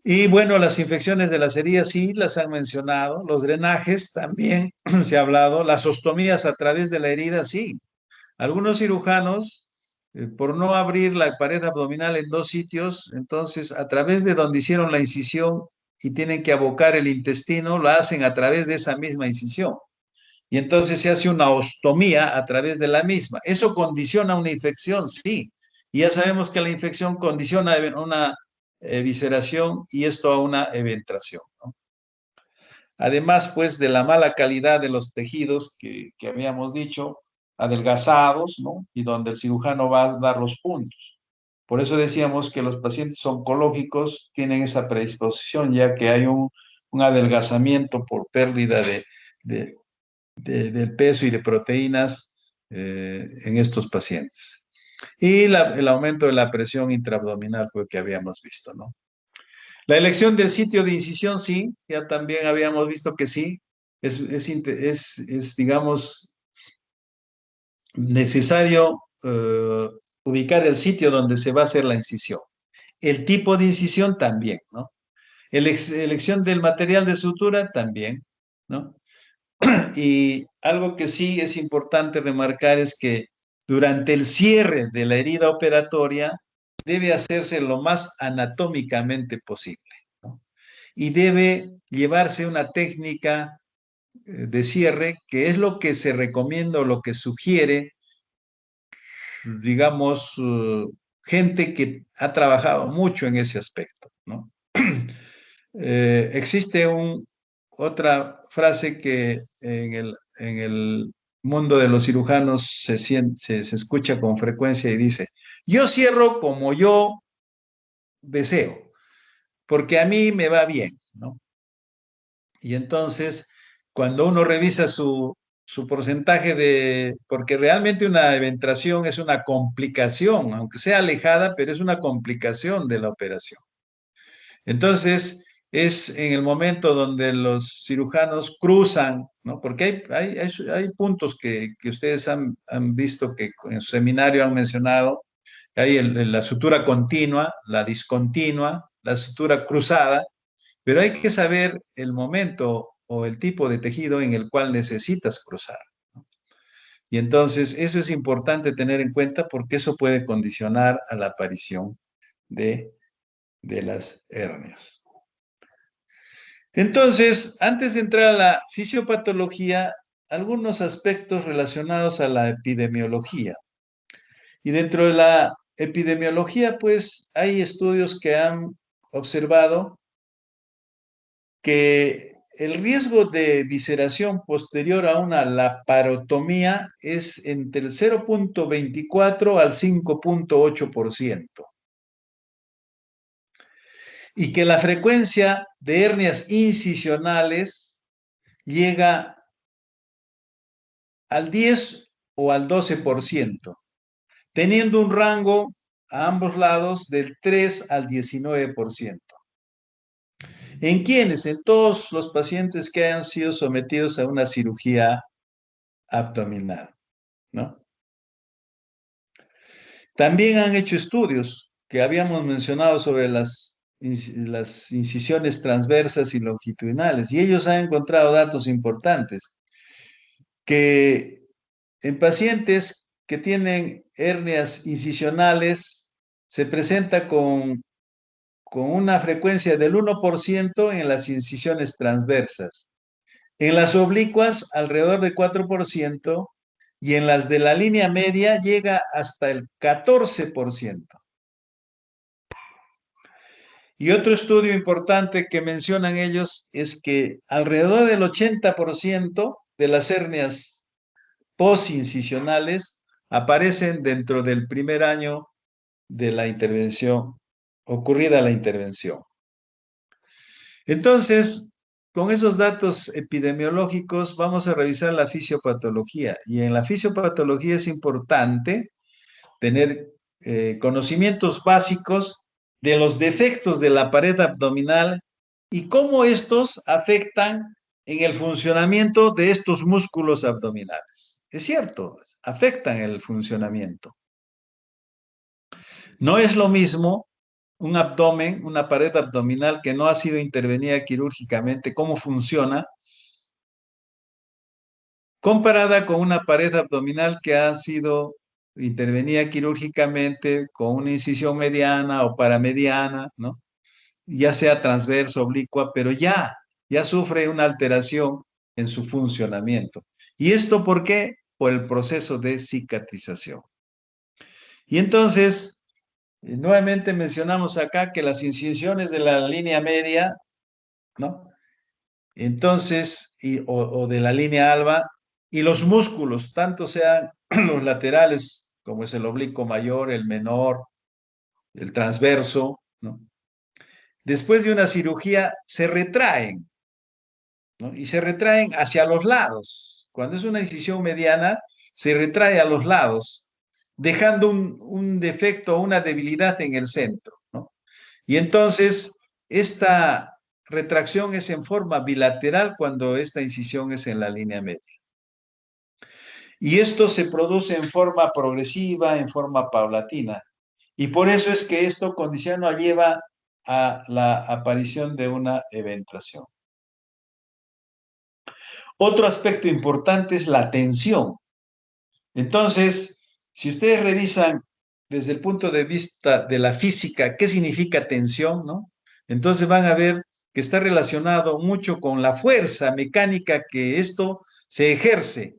Y bueno, las infecciones de las heridas sí las han mencionado, los drenajes también se ha hablado, las ostomías a través de la herida sí. Algunos cirujanos, por no abrir la pared abdominal en dos sitios, entonces a través de donde hicieron la incisión y tienen que abocar el intestino, lo hacen a través de esa misma incisión. Y entonces se hace una ostomía a través de la misma. ¿Eso condiciona una infección? Sí. Y ya sabemos que la infección condiciona una visceración y esto a una eventración, ¿no? Además, pues, de la mala calidad de los tejidos que habíamos dicho, adelgazados, ¿no? Y donde el cirujano va a dar los puntos. Por eso decíamos que los pacientes oncológicos tienen esa predisposición, ya que hay un adelgazamiento por pérdida de, del peso y de proteínas en estos pacientes. Y el aumento de la presión intraabdominal, pues, que habíamos visto, ¿no? La elección del sitio de incisión, sí, ya también habíamos visto que sí, digamos, necesario ubicar el sitio donde se va a hacer la incisión. El tipo de incisión también, ¿no? Elección del material de sutura también, ¿no? Y algo que sí es importante remarcar es que durante el cierre de la herida operatoria debe hacerse lo más anatómicamente posible, ¿no? Y debe llevarse una técnica de cierre que es lo que se recomienda o lo que sugiere, digamos, gente que ha trabajado mucho en ese aspecto, ¿no? Existe otra frase que en el mundo de los cirujanos se escucha con frecuencia y dice, yo cierro como yo deseo, porque a mí me va bien, ¿no? Y entonces, cuando uno revisa su porcentaje porque realmente una eventración es una complicación, aunque sea alejada, pero es una complicación de la operación. Entonces, es en el momento donde los cirujanos cruzan, ¿no? Porque hay puntos que ustedes han visto que en su seminario han mencionado. Hay la sutura continua, la discontinua, la sutura cruzada, pero hay que saber el momento o el tipo de tejido en el cual necesitas cruzar. Y entonces eso es importante tener en cuenta porque eso puede condicionar a la aparición de, de las hernias. Entonces, antes de entrar a la fisiopatología, algunos aspectos relacionados a la epidemiología. Y dentro de la epidemiología, pues hay estudios que han observado que el riesgo de visceración posterior a una laparotomía es entre el 0,24 al 5,8%. Y que la frecuencia de hernias incisionales llega al 10 o al 12%, teniendo un rango a ambos lados del 3 al 19%. ¿En quiénes? En todos los pacientes que hayan sido sometidos a una cirugía abdominal, ¿no? También han hecho estudios que habíamos mencionado sobre las incisiones transversas y longitudinales, y ellos han encontrado datos importantes, que en pacientes que tienen hernias incisionales se presenta con una frecuencia del 1% en las incisiones transversas. En las oblicuas, alrededor de 4%, y en las de la línea media llega hasta el 14%. Y otro estudio importante que mencionan ellos es que alrededor del 80% de las hernias postincisionales aparecen dentro del primer año de la intervención, ocurrida la intervención. Entonces, con esos datos epidemiológicos vamos a revisar la fisiopatología. Y en la fisiopatología es importante tener conocimientos básicos de los defectos de la pared abdominal y cómo estos afectan en el funcionamiento de estos músculos abdominales. Es cierto, afectan el funcionamiento. No es lo mismo un abdomen, una pared abdominal que no ha sido intervenida quirúrgicamente, cómo funciona, comparada con una pared abdominal que ha sido intervenida quirúrgicamente con una incisión mediana o paramediana, ¿no? Ya sea transverso, oblicua, pero ya sufre una alteración en su funcionamiento. ¿Y esto por qué? Por el proceso de cicatrización. Y entonces, nuevamente mencionamos acá que las incisiones de la línea media, ¿no? Entonces, o de la línea alba, y los músculos, tanto sean los laterales, como es el oblicuo mayor, el menor, el transverso, ¿no? Después de una cirugía se retraen, ¿no? Y se retraen hacia los lados. Cuando es una incisión mediana, se retrae a los lados, dejando un defecto o una debilidad en el centro, ¿no? Y entonces, esta retracción es en forma bilateral cuando esta incisión es en la línea media. Y esto se produce en forma progresiva, en forma paulatina. Y por eso es que esto condiciona lleva a la aparición de una eventración. Otro aspecto importante es la tensión. Entonces, si ustedes revisan desde el punto de vista de la física, ¿qué significa tensión, no? Entonces van a ver que está relacionado mucho con la fuerza mecánica que esto se ejerce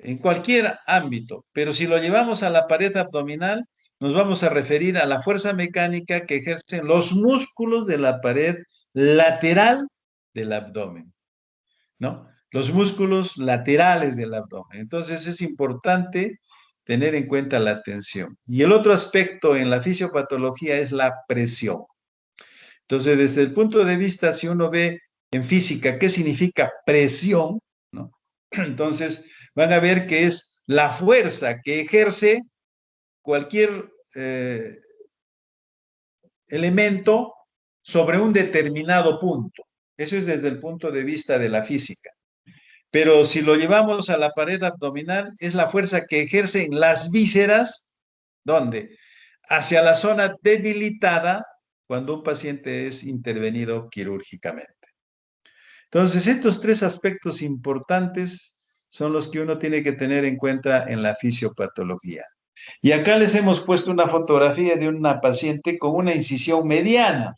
en cualquier ámbito, pero si lo llevamos a la pared abdominal, nos vamos a referir a la fuerza mecánica que ejercen los músculos de la pared lateral del abdomen, ¿no? Los músculos laterales del abdomen. Entonces es importante tener en cuenta la tensión. Y el otro aspecto en la fisiopatología es la presión. Entonces, desde el punto de vista, si uno ve en física qué significa presión, ¿no? Entonces van a ver que es la fuerza que ejerce cualquier elemento sobre un determinado punto. Eso es desde el punto de vista de la física. Pero si lo llevamos a la pared abdominal, es la fuerza que ejercen las vísceras, ¿dónde? Hacia la zona debilitada cuando un paciente es intervenido quirúrgicamente. Entonces, estos tres aspectos importantes son los que uno tiene que tener en cuenta en la fisiopatología. Y acá les hemos puesto una fotografía de una paciente con una incisión mediana.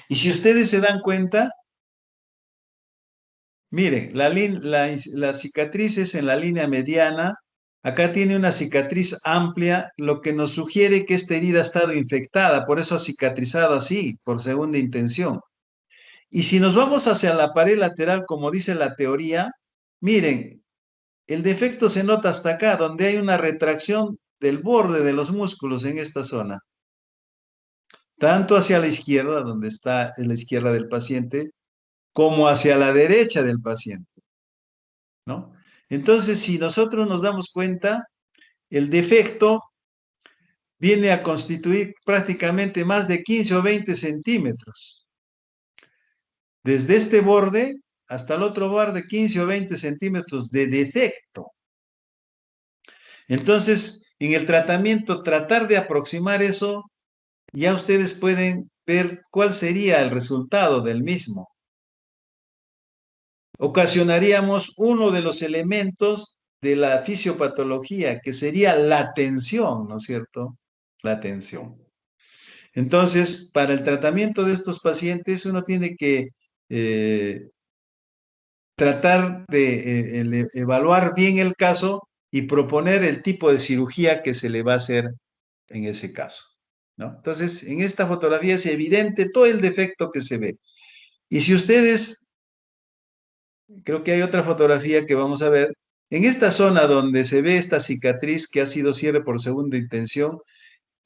Y si ustedes se dan cuenta, miren, la cicatriz es en la línea mediana. Acá tiene una cicatriz amplia, lo que nos sugiere que esta herida ha estado infectada, por eso ha cicatrizado así, por segunda intención. Y si nos vamos hacia la pared lateral, como dice la teoría, miren, el defecto se nota hasta acá, donde hay una retracción del borde de los músculos en esta zona, tanto hacia la izquierda, donde está en la izquierda del paciente, como hacia la derecha del paciente, ¿no? Entonces, si nosotros nos damos cuenta, el defecto viene a constituir prácticamente más de 15 o 20 centímetros. Desde este borde hasta el otro borde, 15 o 20 centímetros de defecto. Entonces, en el tratamiento, tratar de aproximar eso, ya ustedes pueden ver cuál sería el resultado del mismo. Ocasionaríamos uno de los elementos de la fisiopatología, que sería la tensión, ¿no es cierto? La tensión. Entonces, para el tratamiento de estos pacientes, uno tiene que tratar de evaluar bien el caso y proponer el tipo de cirugía que se le va a hacer en ese caso, ¿no? Entonces, en esta fotografía es evidente todo el defecto que se ve. Y si ustedes, creo que hay otra fotografía que vamos a ver, en esta zona donde se ve esta cicatriz que ha sido cierre por segunda intención,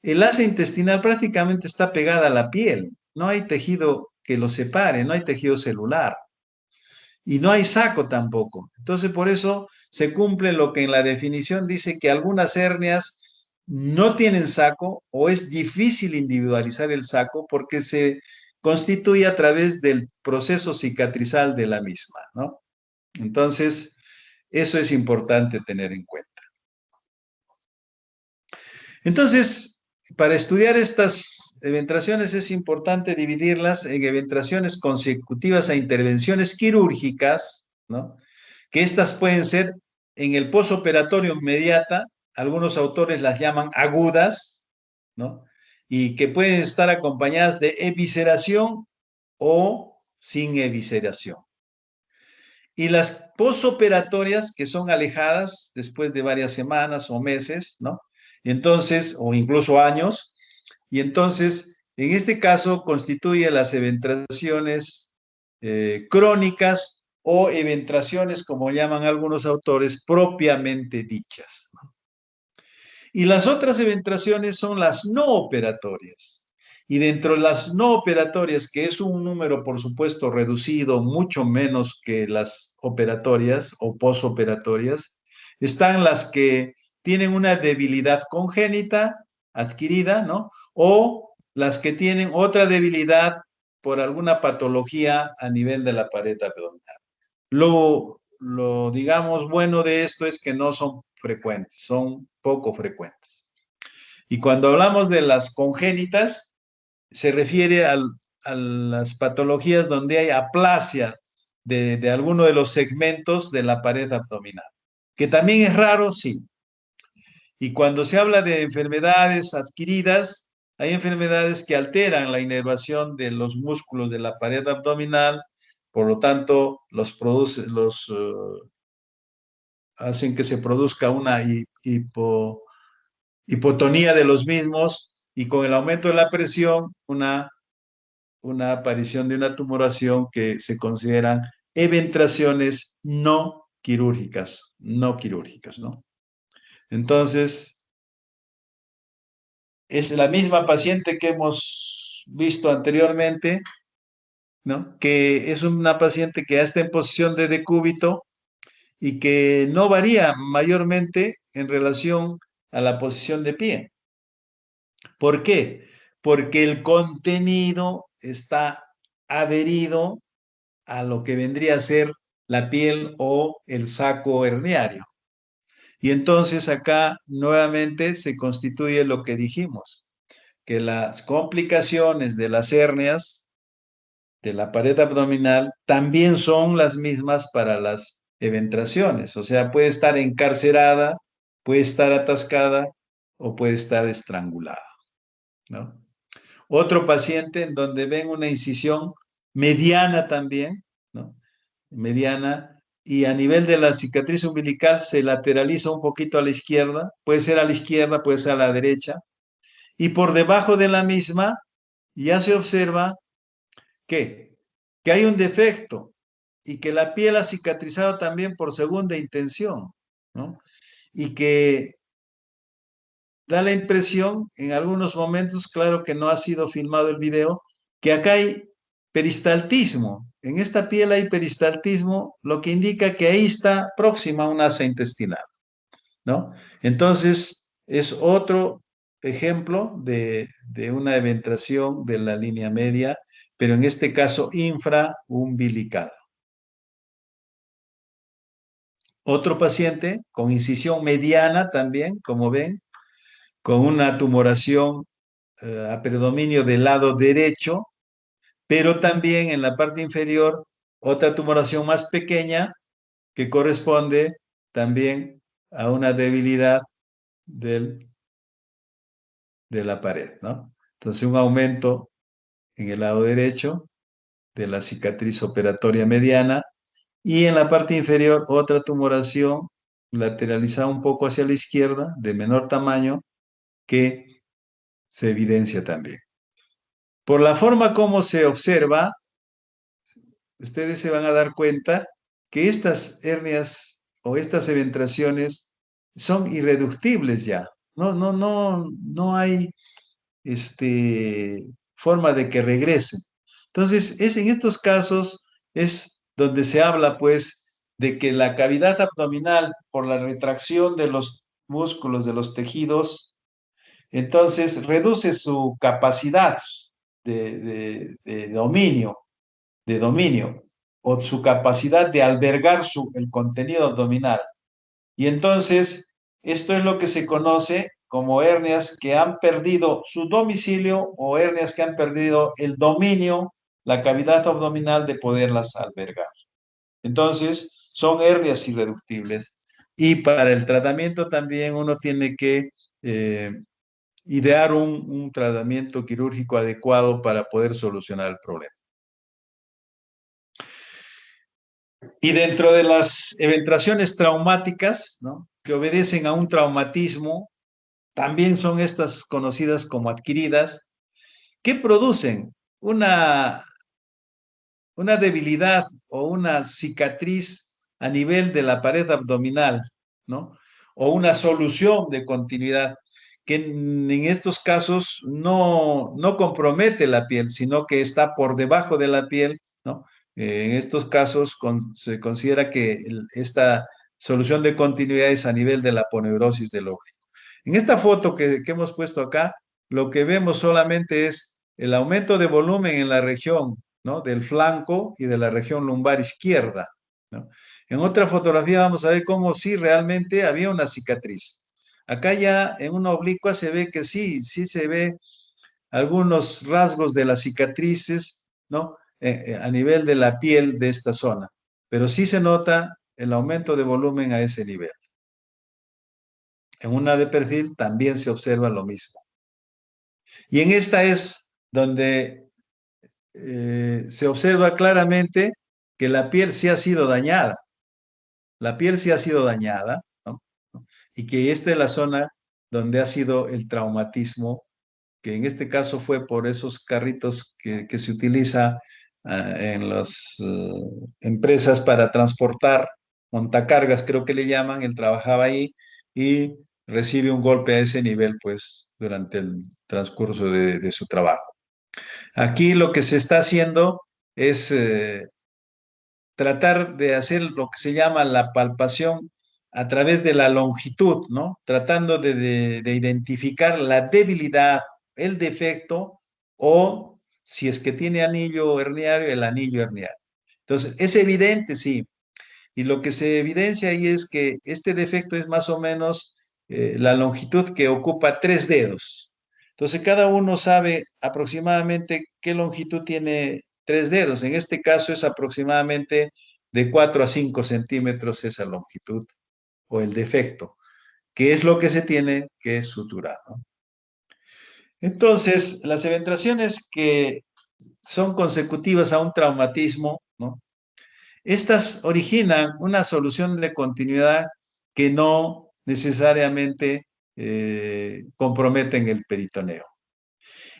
el asa intestinal prácticamente está pegada a la piel. No hay tejido que lo separe, no hay tejido celular. Y no hay saco tampoco. Entonces, por eso se cumple lo que en la definición dice que algunas hernias no tienen saco o es difícil individualizar el saco porque se constituye a través del proceso cicatrizal de la misma, ¿no? Entonces, eso es importante tener en cuenta. Entonces, para estudiar estas eventraciones es importante dividirlas en eventraciones consecutivas a intervenciones quirúrgicas, ¿no? Que estas pueden ser en el posoperatorio inmediata, algunos autores las llaman agudas, ¿no? Y que pueden estar acompañadas de evisceración o sin evisceración. Y las posoperatorias, que son alejadas después de varias semanas o meses, ¿no? Entonces, o incluso años, y entonces, en este caso, constituye las eventraciones crónicas o eventraciones, como llaman algunos autores, propiamente dichas, ¿no? Y las otras eventraciones son las no operatorias. Y dentro de las no operatorias, que es un número, por supuesto, reducido, mucho menos que las operatorias o posoperatorias, están las que tienen una debilidad congénita, adquirida, ¿no? O las que tienen otra debilidad por alguna patología a nivel de la pared abdominal. Digamos, bueno de esto es que no son frecuentes, son poco frecuentes. Y cuando hablamos de las congénitas, se refiere a las patologías donde hay aplasia de alguno de los segmentos de la pared abdominal, que también es raro, sí. Y cuando se habla de enfermedades adquiridas, hay enfermedades que alteran la inervación de los músculos de la pared abdominal, por lo tanto, hacen que se produzca una hipotonía de los mismos y con el aumento de la presión, una aparición de una tumoración que se consideran eventraciones no quirúrgicas, ¿no? Entonces, es la misma paciente que hemos visto anteriormente, ¿no? Que es una paciente que ya está en posición de decúbito y que no varía mayormente en relación a la posición de pie. ¿Por qué? Porque el contenido está adherido a lo que vendría a ser la piel o el saco herniario. Y entonces acá nuevamente se constituye lo que dijimos, que las complicaciones de las hernias de la pared abdominal también son las mismas para las eventraciones. O sea, puede estar encarcerada, puede estar atascada o puede estar estrangulada, ¿no? Otro paciente en donde ven una incisión mediana también, ¿no? Mediana, y a nivel de la cicatriz umbilical se lateraliza un poquito a la izquierda, puede ser a la izquierda, puede ser a la derecha, y por debajo de la misma ya se observa que, que hay un defecto y que la piel ha cicatrizado también por segunda intención, ¿no? Y que da la impresión, en algunos momentos, claro que no ha sido filmado el video, que acá hay peristaltismo. En esta piel hay peristaltismo, lo que indica que ahí está próxima a un asa intestinal, ¿no? Entonces, es otro ejemplo de una eventración de la línea media, pero en este caso infraumbilical. Otro paciente con incisión mediana también, como ven, con una tumoración a predominio del lado derecho, pero también en la parte inferior otra tumoración más pequeña que corresponde también a una debilidad del, de la pared, ¿no? Entonces un aumento en el lado derecho de la cicatriz operatoria mediana y en la parte inferior otra tumoración lateralizada un poco hacia la izquierda de menor tamaño que se evidencia también. Por la forma como se observa, ustedes se van a dar cuenta que estas hernias o estas eventraciones son irreductibles ya. No hay forma de que regresen. Entonces, en estos casos es donde se habla, pues, de que la cavidad abdominal, por la retracción de los músculos, de los tejidos, entonces reduce su capacidad de dominio o su capacidad de albergar el contenido abdominal. Y entonces, esto es lo que se conoce como hernias que han perdido su domicilio o hernias que han perdido el dominio, la cavidad abdominal de poderlas albergar. Entonces, son hernias irreductibles. Y para el tratamiento también uno tiene que idear un tratamiento quirúrgico adecuado para poder solucionar el problema. Y dentro de las eventraciones traumáticas, ¿no?, que obedecen a un traumatismo, también son estas conocidas como adquiridas, que producen una debilidad o una cicatriz a nivel de la pared abdominal, ¿no? O una solución de continuidad, que en estos casos no compromete la piel, sino que está por debajo de la piel, ¿no? En estos casos se considera que esta solución de continuidad es a nivel de la aponeurosis del óvulo. En esta foto que hemos puesto acá, lo que vemos solamente es el aumento de volumen en la región, ¿no?, del flanco y de la región lumbar izquierda, ¿no? En otra fotografía vamos a ver cómo sí realmente había una cicatriz. Acá ya en una oblicua se ve que sí se ve algunos rasgos de las cicatrices, ¿no?, a nivel de la piel de esta zona, pero sí se nota el aumento de volumen a ese nivel. En una de perfil también se observa lo mismo. Y en esta es donde se observa claramente que la piel sí ha sido dañada. La piel sí ha sido dañada, ¿no? Y que esta es la zona donde ha sido el traumatismo, que en este caso fue por esos carritos que se utiliza en las empresas para transportar montacargas, creo que le llaman. Él trabajaba ahí y recibe un golpe a ese nivel, pues, durante el transcurso de su trabajo. Aquí lo que se está haciendo es tratar de hacer lo que se llama la palpación a través de la longitud, ¿no? Tratando de identificar la debilidad, el defecto o si es que tiene anillo herniario, el anillo herniario. Entonces, es evidente, sí, y lo que se evidencia ahí es que este defecto es más o menos la longitud que ocupa 3 dedos. Entonces, cada uno sabe aproximadamente qué longitud tiene 3 dedos. En este caso es aproximadamente de 4 a 5 centímetros esa longitud o el defecto, que es lo que se tiene que suturar, ¿no? Entonces, las eventuaciones que son consecutivas a un traumatismo, ¿no? Estas originan una solución de continuidad que no necesariamente comprometen el peritoneo.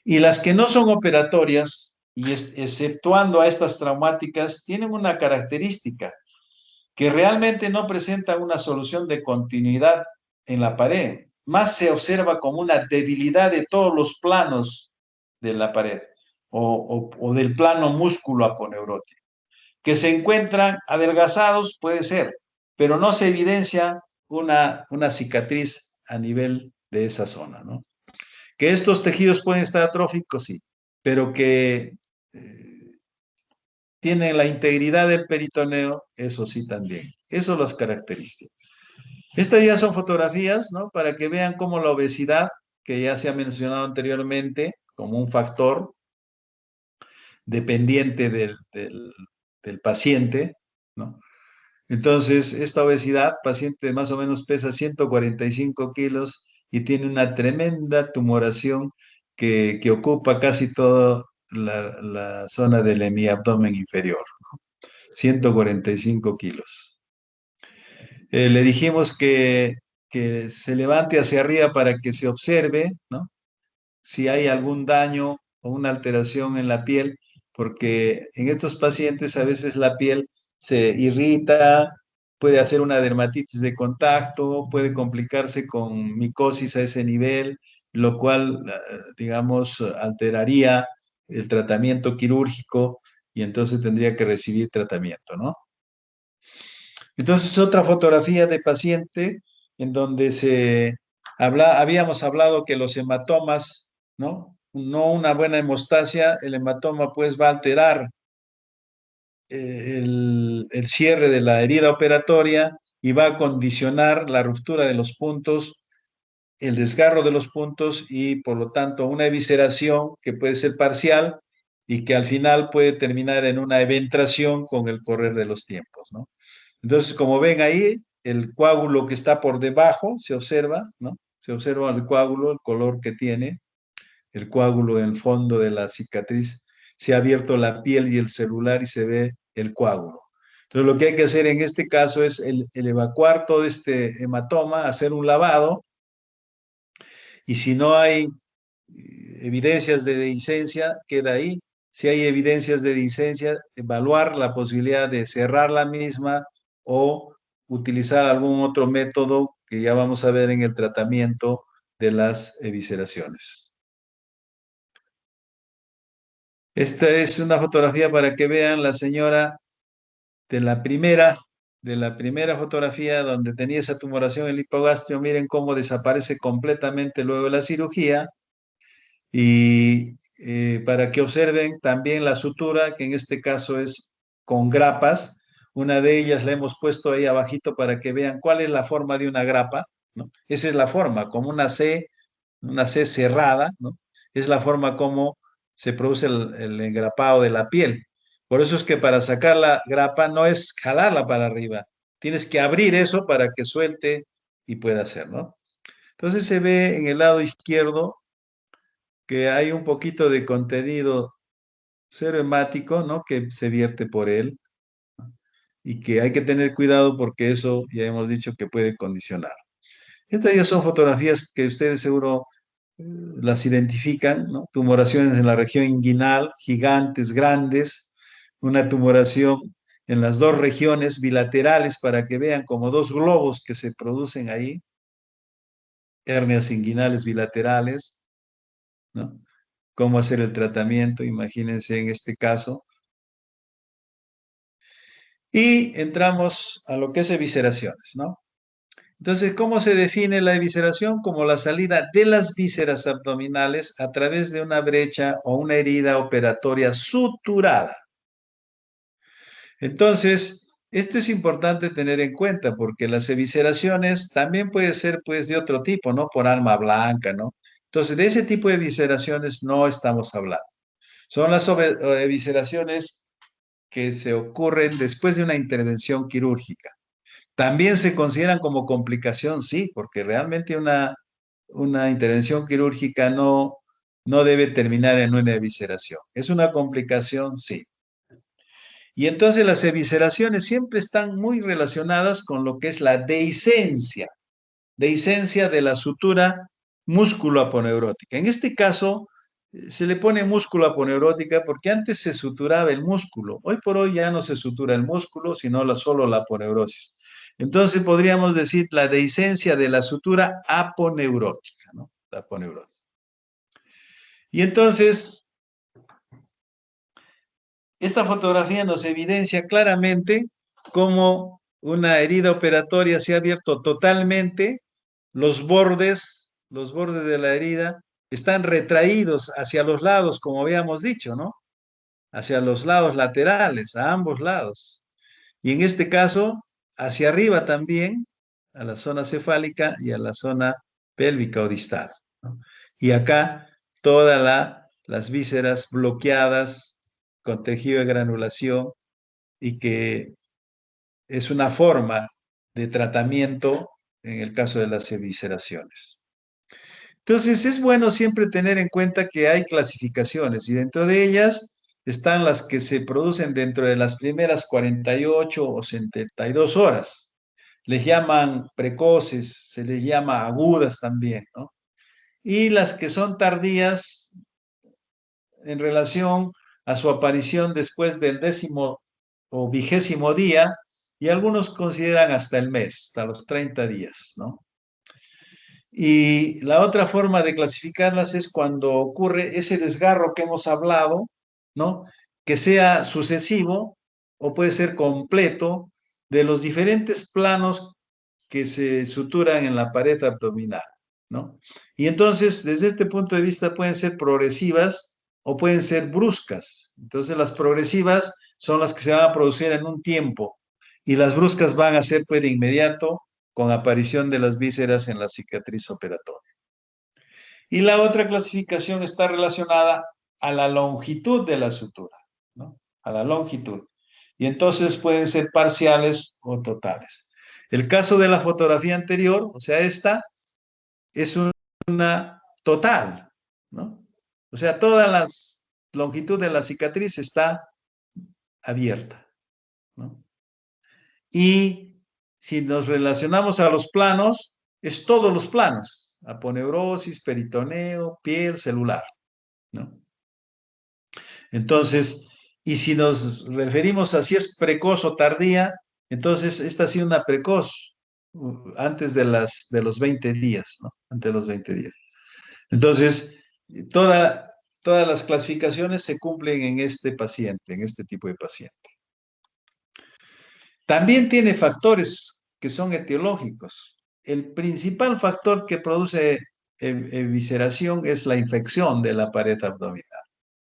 Y las que no son operatorias, y exceptuando a estas traumáticas, tienen una característica, que realmente no presenta una solución de continuidad en la pared, más se observa como una debilidad de todos los planos de la pared o del plano músculo aponeurótico. Que se encuentran adelgazados, puede ser, pero no se evidencia una cicatriz a nivel de esa zona, ¿no? Que estos tejidos pueden estar atróficos, sí, pero que tienen la integridad del peritoneo, eso sí también. Eso las características. Estas ya son fotografías, ¿no? Para que vean cómo la obesidad, que ya se ha mencionado anteriormente como un factor dependiente del paciente, ¿no? Entonces, esta obesidad, paciente más o menos pesa 145 kilos y tiene una tremenda tumoración que ocupa casi toda la zona del hemiabdomen inferior, 145 kilos. Le dijimos que se levante hacia arriba para que se observe, ¿no? Si hay algún daño o una alteración en la piel, porque en estos pacientes a veces la piel se irrita, puede hacer una dermatitis de contacto, puede complicarse con micosis a ese nivel, lo cual, digamos, alteraría el tratamiento quirúrgico y entonces tendría que recibir tratamiento, ¿no? Entonces, otra fotografía de paciente en donde habíamos hablado que los hematomas, ¿no? No una buena hemostasia, el hematoma pues va a alterar el cierre de la herida operatoria y va a condicionar la ruptura de los puntos, el desgarro de los puntos y por lo tanto una evisceración que puede ser parcial y que al final puede terminar en una eventración con el correr de los tiempos, ¿no? Entonces, como ven ahí, el coágulo que está por debajo se observa, ¿no? Se observa el coágulo, el color que tiene, el coágulo en el fondo de la cicatriz. Se ha abierto la piel y el celular y se ve el coágulo. Entonces, lo que hay que hacer en este caso es el evacuar todo este hematoma, hacer un lavado, y si no hay evidencias de dehiscencia, queda ahí. Si hay evidencias de dehiscencia, evaluar la posibilidad de cerrar la misma o utilizar algún otro método que ya vamos a ver en el tratamiento de las evisceraciones. Esta es una fotografía para que vean la señora de la primera fotografía donde tenía esa tumoración en el hipogastrio. Miren cómo desaparece completamente luego de la cirugía. Y para que observen también la sutura, que en este caso es con grapas. Una de ellas la hemos puesto ahí abajito para que vean cuál es la forma de una grapa, ¿no? Esa es la forma, como una C cerrada, ¿no? Es la forma como se produce el engrapado de la piel. Por eso es que para sacar la grapa no es jalarla para arriba, tienes que abrir eso para que suelte y pueda hacer, ¿no? Entonces se ve en el lado izquierdo que hay un poquito de contenido hemático, ¿no? Que se vierte por él y que hay que tener cuidado porque eso ya hemos dicho que puede condicionar. Estas ya son fotografías que ustedes seguro las identifican, ¿no? Tumoraciones en la región inguinal, gigantes, grandes, una tumoración en las dos regiones bilaterales para que vean como dos globos que se producen ahí, hernias inguinales bilaterales, ¿no? Cómo hacer el tratamiento, imagínense en este caso. Y entramos a lo que es evisceraciones, ¿no? Entonces, ¿cómo se define la evisceración? Como la salida de las vísceras abdominales a través de una brecha o una herida operatoria suturada. Entonces, esto es importante tener en cuenta porque las evisceraciones también puede ser pues de otro tipo, ¿no? Por arma blanca, ¿no? Entonces, de ese tipo de evisceraciones no estamos hablando. Son las evisceraciones que se ocurren después de una intervención quirúrgica. También se consideran como complicación, sí, porque realmente una intervención quirúrgica no debe terminar en una evisceración. ¿Es una complicación? Sí. Y entonces las evisceraciones siempre están muy relacionadas con lo que es la dehiscencia de la sutura músculo-aponeurótica. En este caso, se le pone músculo aponeurótica porque antes se suturaba el músculo. Hoy por hoy ya no se sutura el músculo, sino solo la aponeurosis. Entonces podríamos decir la dehiscencia de la sutura aponeurótica, ¿no? La aponeurosis. Y entonces, esta fotografía nos evidencia claramente cómo una herida operatoria se ha abierto totalmente, los bordes de la herida están retraídos hacia los lados, como habíamos dicho, ¿no? Hacia los lados laterales, a ambos lados. Y en este caso, hacia arriba también, a la zona cefálica y a la zona pélvica o distal, ¿no? Y acá todas las vísceras bloqueadas con tejido de granulación y que es una forma de tratamiento en el caso de las evisceraciones. Entonces, es bueno siempre tener en cuenta que hay clasificaciones y dentro de ellas están las que se producen dentro de las primeras 48 o 72 horas. Les llaman precoces, se les llama agudas también, ¿no? Y las que son tardías en relación a su aparición después del 10º o 20º día, y algunos consideran hasta el mes, hasta los 30 días, ¿no? Y la otra forma de clasificarlas es cuando ocurre ese desgarro que hemos hablado, ¿no? Que sea sucesivo o puede ser completo de los diferentes planos que se suturan en la pared abdominal, ¿no? Y entonces, desde este punto de vista, pueden ser progresivas o pueden ser bruscas. Entonces, las progresivas son las que se van a producir en un tiempo y las bruscas van a ser, pues, de inmediato con aparición de las vísceras en la cicatriz operatoria. Y la otra clasificación está relacionada a la longitud de la sutura, ¿no? A la longitud. Y entonces pueden ser parciales o totales. El caso de la fotografía anterior, o sea, esta es una total, ¿no? O sea, toda la longitud de la cicatriz está abierta, ¿no? Y si nos relacionamos a los planos, es todos los planos, aponeurosis, peritoneo, piel, celular, ¿no? Entonces, y si nos referimos a si es precoz o tardía, entonces esta ha sido una precoz antes de los 20 días, ¿no? Antes de los 20 días. Entonces, todas las clasificaciones se cumplen en este paciente, en este tipo de paciente. También tiene factores que son etiológicos. El principal factor que produce evisceración es la infección de la pared abdominal,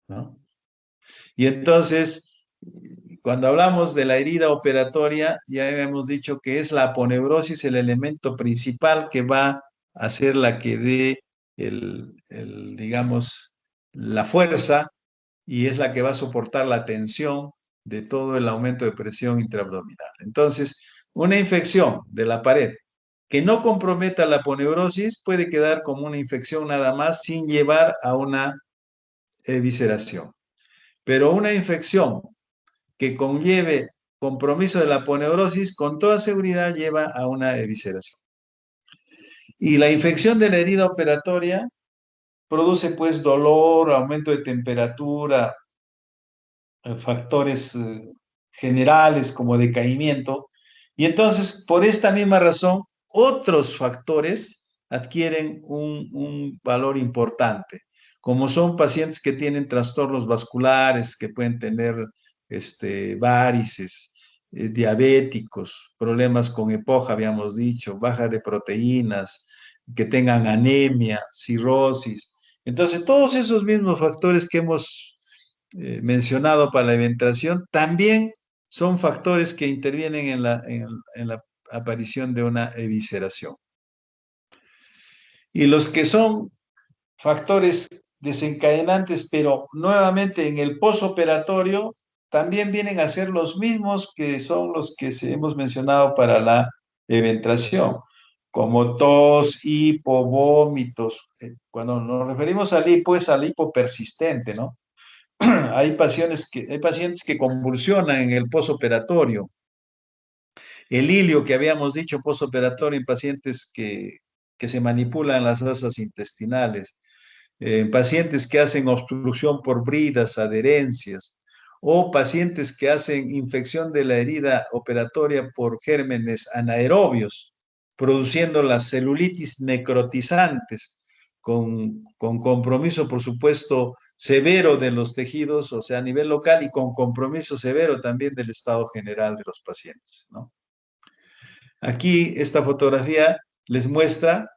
¿no? Y entonces, cuando hablamos de la herida operatoria, ya hemos dicho que es la aponeurosis el elemento principal que va a ser la que dé digamos, la fuerza y es la que va a soportar la tensión de todo el aumento de presión intraabdominal. Entonces, una infección de la pared que no comprometa la aponeurosis puede quedar como una infección nada más sin llevar a una evisceración. Pero una infección que conlleve compromiso de la aponeurosis, con toda seguridad lleva a una evisceración. Y la infección de la herida operatoria produce pues dolor, aumento de temperatura, factores generales como decaimiento. Y entonces, por esta misma razón, otros factores adquieren un valor importante, como son pacientes que tienen trastornos vasculares, que pueden tener varices, diabéticos, problemas con EPOJ, habíamos dicho, baja de proteínas, que tengan anemia, cirrosis. Entonces, todos esos mismos factores que hemos mencionado para la eventración, también son factores que intervienen en la aparición de una evisceración. Y los que son factores desencadenantes, pero nuevamente en el posoperatorio, también vienen a ser los mismos que son los que hemos mencionado para la eventración, como tos, hipo, vómitos. Cuando nos referimos al hipo, es al hipo persistente, ¿no? Hay pacientes que convulsionan en el posoperatorio. El hilio que habíamos dicho posoperatorio en pacientes que se manipulan las asas intestinales, en pacientes que hacen obstrucción por bridas, adherencias, o pacientes que hacen infección de la herida operatoria por gérmenes anaerobios, produciendo las celulitis necrotizantes, con compromiso, por supuesto, severo de los tejidos, o sea, a nivel local, y con compromiso severo también del estado general de los pacientes, ¿no? Aquí esta fotografía les muestra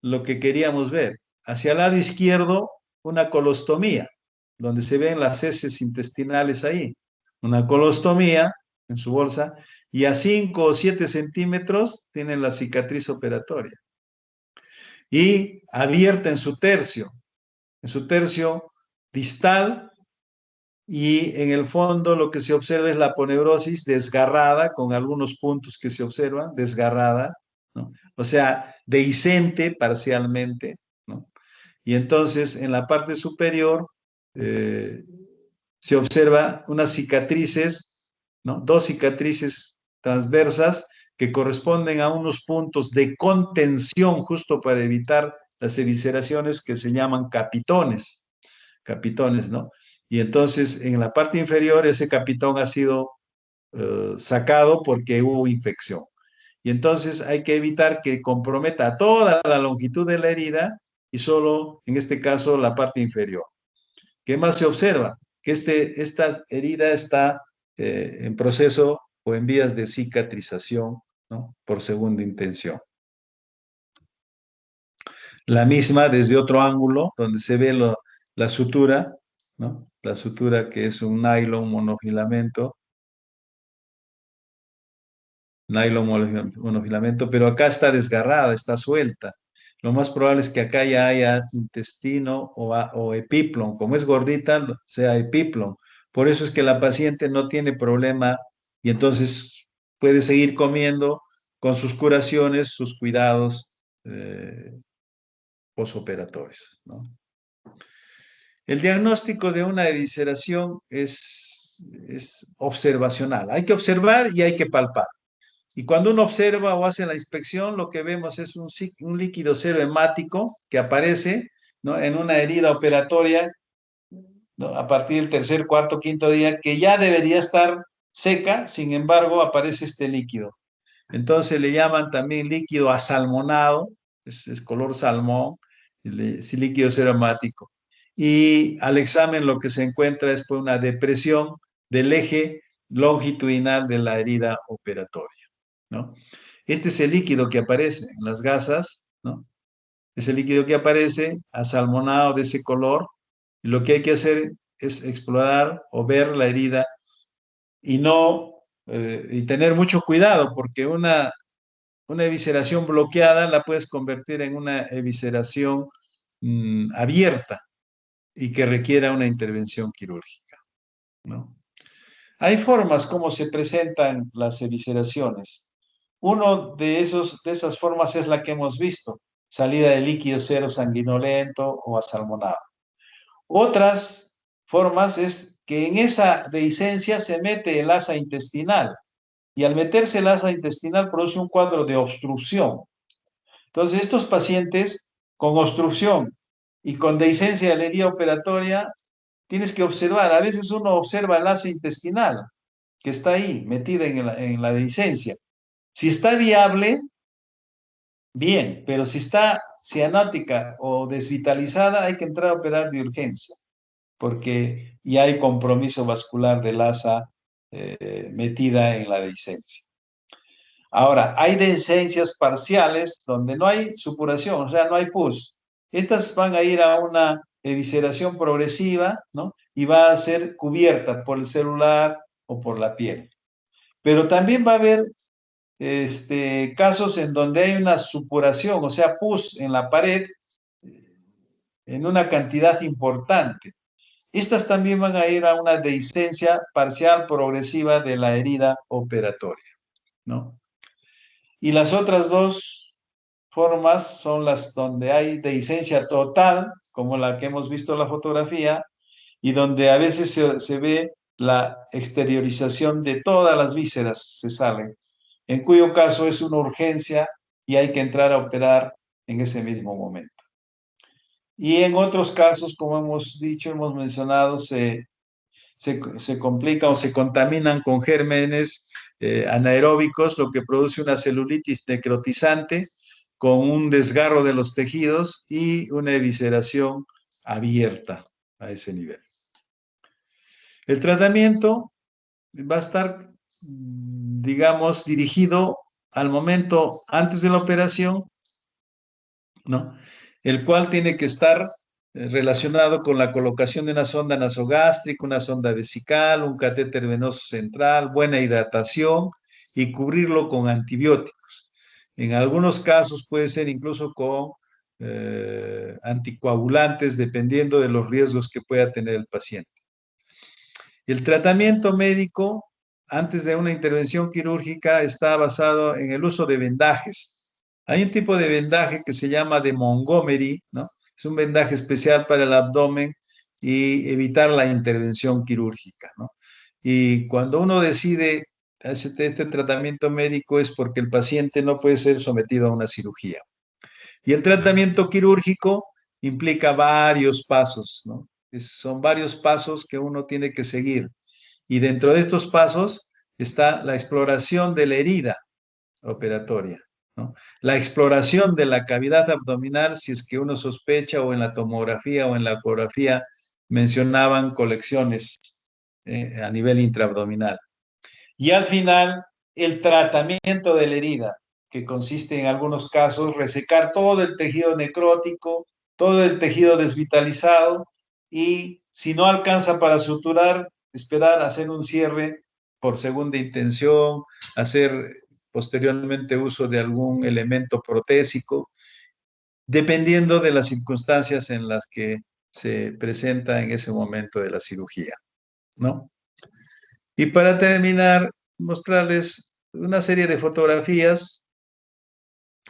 lo que queríamos ver. Hacia el lado izquierdo, una colostomía, donde se ven las heces intestinales ahí. Una colostomía en su bolsa, y a 5 o 7 centímetros tienen la cicatriz operatoria. Y abierta en su tercio distal, y en el fondo lo que se observa es la aponeurosis desgarrada, con algunos puntos que se observan, desgarrada, ¿no? O sea, dehiscente parcialmente, ¿no? Y entonces en la parte superior eh, se observa unas cicatrices, ¿no? Dos cicatrices transversas que corresponden a unos puntos de contención justo para evitar las evisceraciones, que se llaman capitones, ¿no? Y entonces en la parte inferior ese capitón ha sido sacado porque hubo infección. Y entonces hay que evitar que comprometa toda la longitud de la herida y solo, en este caso, la parte inferior. ¿Qué más se observa? Que esta herida está en proceso o en vías de cicatrización, ¿no? Por segunda intención. La misma desde otro ángulo, donde se ve la sutura, ¿no? La sutura, que es un nylon monofilamento, pero acá está desgarrada, está suelta. Lo más probable es que acá ya haya intestino o epiplon. Como es gordita, sea epiplon. Por eso es que la paciente no tiene problema y entonces puede seguir comiendo con sus curaciones, sus cuidados posoperatorios, ¿no? El diagnóstico de una evisceración es observacional. Hay que observar y hay que palpar. Y cuando uno observa o hace la inspección, lo que vemos es un líquido cero hemático que aparece, ¿no? En una herida operatoria, ¿no? A partir del tercer, cuarto, quinto día, que ya debería estar seca, sin embargo, aparece este líquido. Entonces le llaman también líquido asalmonado, es color salmón, es líquido cero hemático. Y al examen lo que se encuentra es pues, una depresión del eje longitudinal de la herida operatoria, ¿no? Este es el líquido que aparece en las gasas, ¿no? Es el líquido que aparece asalmonado de ese color. Y lo que hay que hacer es explorar o ver la herida y no y tener mucho cuidado, porque una evisceración bloqueada la puedes convertir en una evisceración abierta y que requiera una intervención quirúrgica, ¿no? Hay formas como se presentan las evisceraciones. Uno de esas formas es la que hemos visto, salida de líquido cero sanguinolento o asalmonado. Otras formas es que en esa dehiscencia se mete el asa intestinal y al meterse el asa intestinal produce un cuadro de obstrucción. Entonces, estos pacientes con obstrucción y con dehiscencia de la herida operatoria, tienes que observar, a veces uno observa el asa intestinal que está ahí, metida en la dehiscencia. Si está viable, bien, pero si está cianótica o desvitalizada, hay que entrar a operar de urgencia, porque ya hay compromiso vascular del asa metida en la dehiscencia. Ahora, hay dehiscencias parciales donde no hay supuración, o sea, no hay pus. Estas van a ir a una evisceración progresiva, ¿no? Y va a ser cubierta por el celular o por la piel. Pero también va a haber casos en donde hay una supuración, o sea, pus en la pared en una cantidad importante. Estas también van a ir a una dehiscencia parcial progresiva de la herida operatoria, ¿no? Y las otras dos formas son las donde hay dehiscencia total, como la que hemos visto en la fotografía, y donde a veces se ve la exteriorización de todas las vísceras, se salen, en cuyo caso es una urgencia y hay que entrar a operar en ese mismo momento. Y en otros casos, como hemos dicho, hemos mencionado, se complican o se contaminan con gérmenes anaeróbicos, lo que produce una celulitis necrotizante con un desgarro de los tejidos y una evisceración abierta a ese nivel. El tratamiento va a estar, digamos, dirigido al momento antes de la operación, ¿no? El cual tiene que estar relacionado con la colocación de una sonda nasogástrica, una sonda vesical, un catéter venoso central, buena hidratación y cubrirlo con antibióticos. En algunos casos puede ser incluso con anticoagulantes, dependiendo de los riesgos que pueda tener el paciente. El tratamiento médico antes de una intervención quirúrgica está basado en el uso de vendajes. Hay un tipo de vendaje que se llama de Montgomery, ¿no? Es un vendaje especial para el abdomen y evitar la intervención quirúrgica, ¿no? Y cuando uno decide este tratamiento médico es porque el paciente no puede ser sometido a una cirugía. Y el tratamiento quirúrgico implica varios pasos, ¿no? Son varios pasos que uno tiene que seguir. Y dentro de estos pasos está la exploración de la herida operatoria, ¿no? La exploración de la cavidad abdominal, si es que uno sospecha, o en la tomografía o en la ecografía mencionaban colecciones a nivel intraabdominal. Y al final, el tratamiento de la herida, que consiste en algunos casos resecar todo el tejido necrótico, todo el tejido desvitalizado, y si no alcanza para suturar, esperar a hacer un cierre por segunda intención, hacer posteriormente uso de algún elemento protésico, dependiendo de las circunstancias en las que se presenta en ese momento de la cirugía, ¿no? Y para terminar, mostrarles una serie de fotografías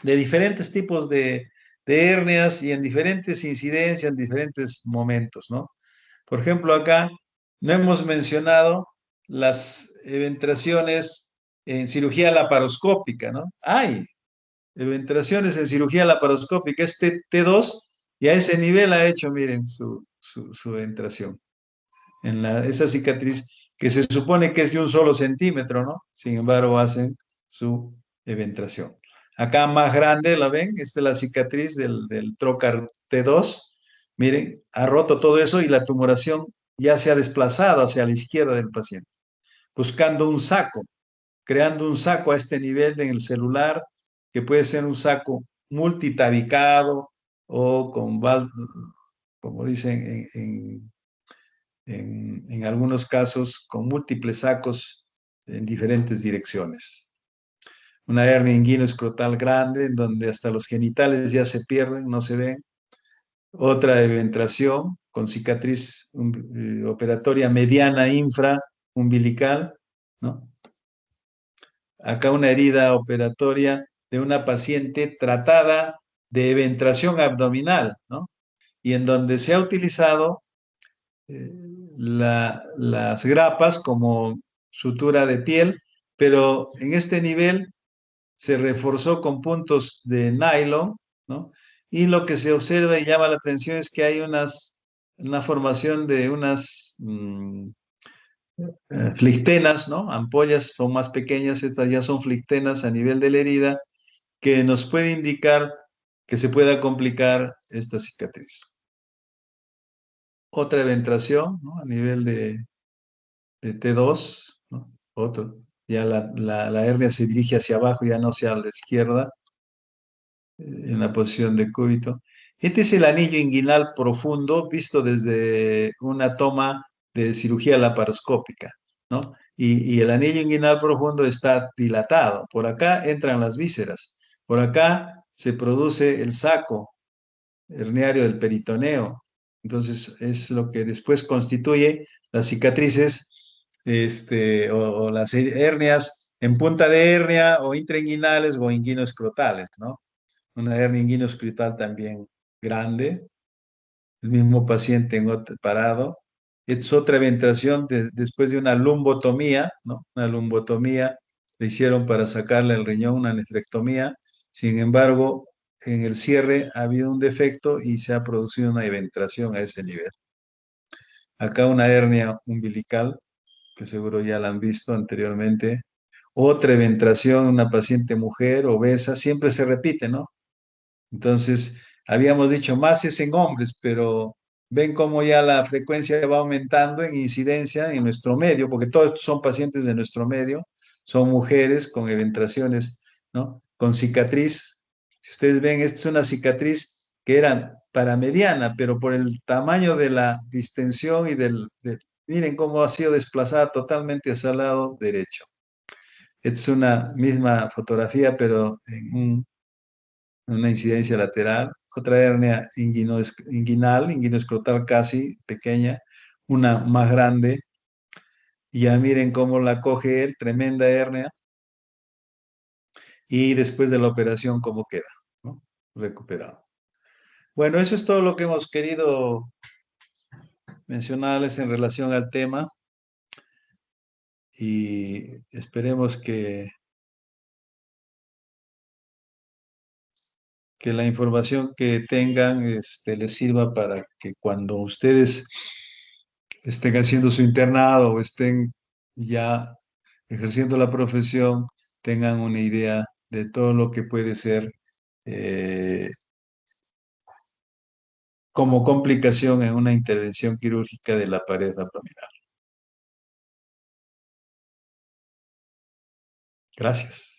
de diferentes tipos de hernias y en diferentes incidencias, en diferentes momentos, ¿no? Por ejemplo, acá no hemos mencionado las eventraciones en cirugía laparoscópica, ¿no? Hay eventraciones en cirugía laparoscópica, este T2, y a ese nivel ha hecho, miren, su eventración en esa cicatriz que se supone que es de un solo centímetro, ¿no? Sin embargo, hacen su eventración. Acá más grande, ¿la ven? Esta es la cicatriz del trocar T2. Miren, ha roto todo eso y la tumoración ya se ha desplazado hacia la izquierda del paciente, buscando un saco, creando un saco a este nivel en el celular, que puede ser un saco multitabicado o con, como dicen en algunos casos, con múltiples sacos en diferentes direcciones. Una hernia inguinoescrotal grande, en donde hasta los genitales ya se pierden, no se ven. Otra eventración con cicatriz operatoria mediana infraumbilical, ¿no? Acá una herida operatoria de una paciente tratada de eventración abdominal, ¿no? Y en donde se ha utilizado eh, las grapas como sutura de piel, pero en este nivel se reforzó con puntos de nylon, ¿no? Y lo que se observa y llama la atención es que hay una formación de unas flictenas, ¿no? Ampollas son más pequeñas, estas ya son flictenas a nivel de la herida, que nos puede indicar que se pueda complicar esta cicatriz. Otra eventración, ¿no? A nivel de T2, ¿no? Otro. Ya la hernia se dirige hacia abajo, ya no hacia la izquierda, en la posición de cúbito. Este es el anillo inguinal profundo visto desde una toma de cirugía laparoscópica, ¿no? Y el anillo inguinal profundo está dilatado. Por acá entran las vísceras. Por acá se produce el saco herniario del peritoneo. Entonces, es lo que después constituye las cicatrices o las hernias en punta de hernia o intrainguinales o inguinoescrotales, ¿no? Una hernia inguinoescrotal también grande, el mismo paciente parado. Es otra eventración después de una lumbotomía, ¿no? Una lumbotomía le hicieron para sacarle el riñón, una nefrectomía. Sin embargo, en el cierre ha habido un defecto y se ha producido una eventración a ese nivel. Acá una hernia umbilical, que seguro ya la han visto anteriormente. Otra eventración, una paciente mujer obesa, siempre se repite, ¿no? Entonces, habíamos dicho más es en hombres, pero ven cómo ya la frecuencia va aumentando en incidencia en nuestro medio, porque todos estos son pacientes de nuestro medio, son mujeres con eventraciones, ¿no? Con cicatriz. Si ustedes ven, esta es una cicatriz que era para mediana, pero por el tamaño de la distensión y miren cómo ha sido desplazada totalmente hacia el lado derecho. Esta es una misma fotografía, pero en una incidencia lateral, otra hernia inguinal, inguinoescrotal casi pequeña, una más grande, y ya miren cómo la coge él, tremenda hernia, y después de la operación cómo queda, ¿no? Recuperado. Bueno, eso es todo lo que hemos querido mencionarles en relación al tema, y esperemos que la información que tengan les sirva para que cuando ustedes estén haciendo su internado o estén ya ejerciendo la profesión, tengan una idea de todo lo que puede ser eh, como complicación en una intervención quirúrgica de la pared abdominal. Gracias.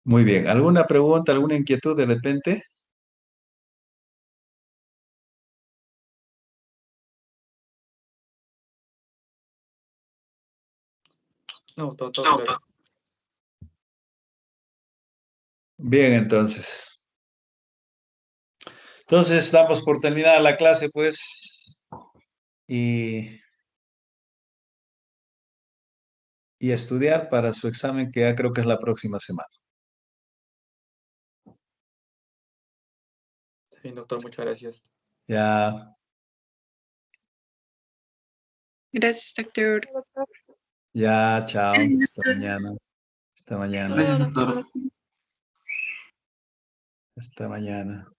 Muy bien. ¿Alguna pregunta, alguna inquietud de repente? No, todo claro. Bien, entonces. Entonces, damos por terminada la clase, pues, y, y a estudiar para su examen, que ya creo que es la próxima semana. Sí, doctor, muchas gracias. Ya, Gracias, doctor. ya, chao. Hasta mañana. Hasta mañana. Gracias, doctor. Hasta mañana.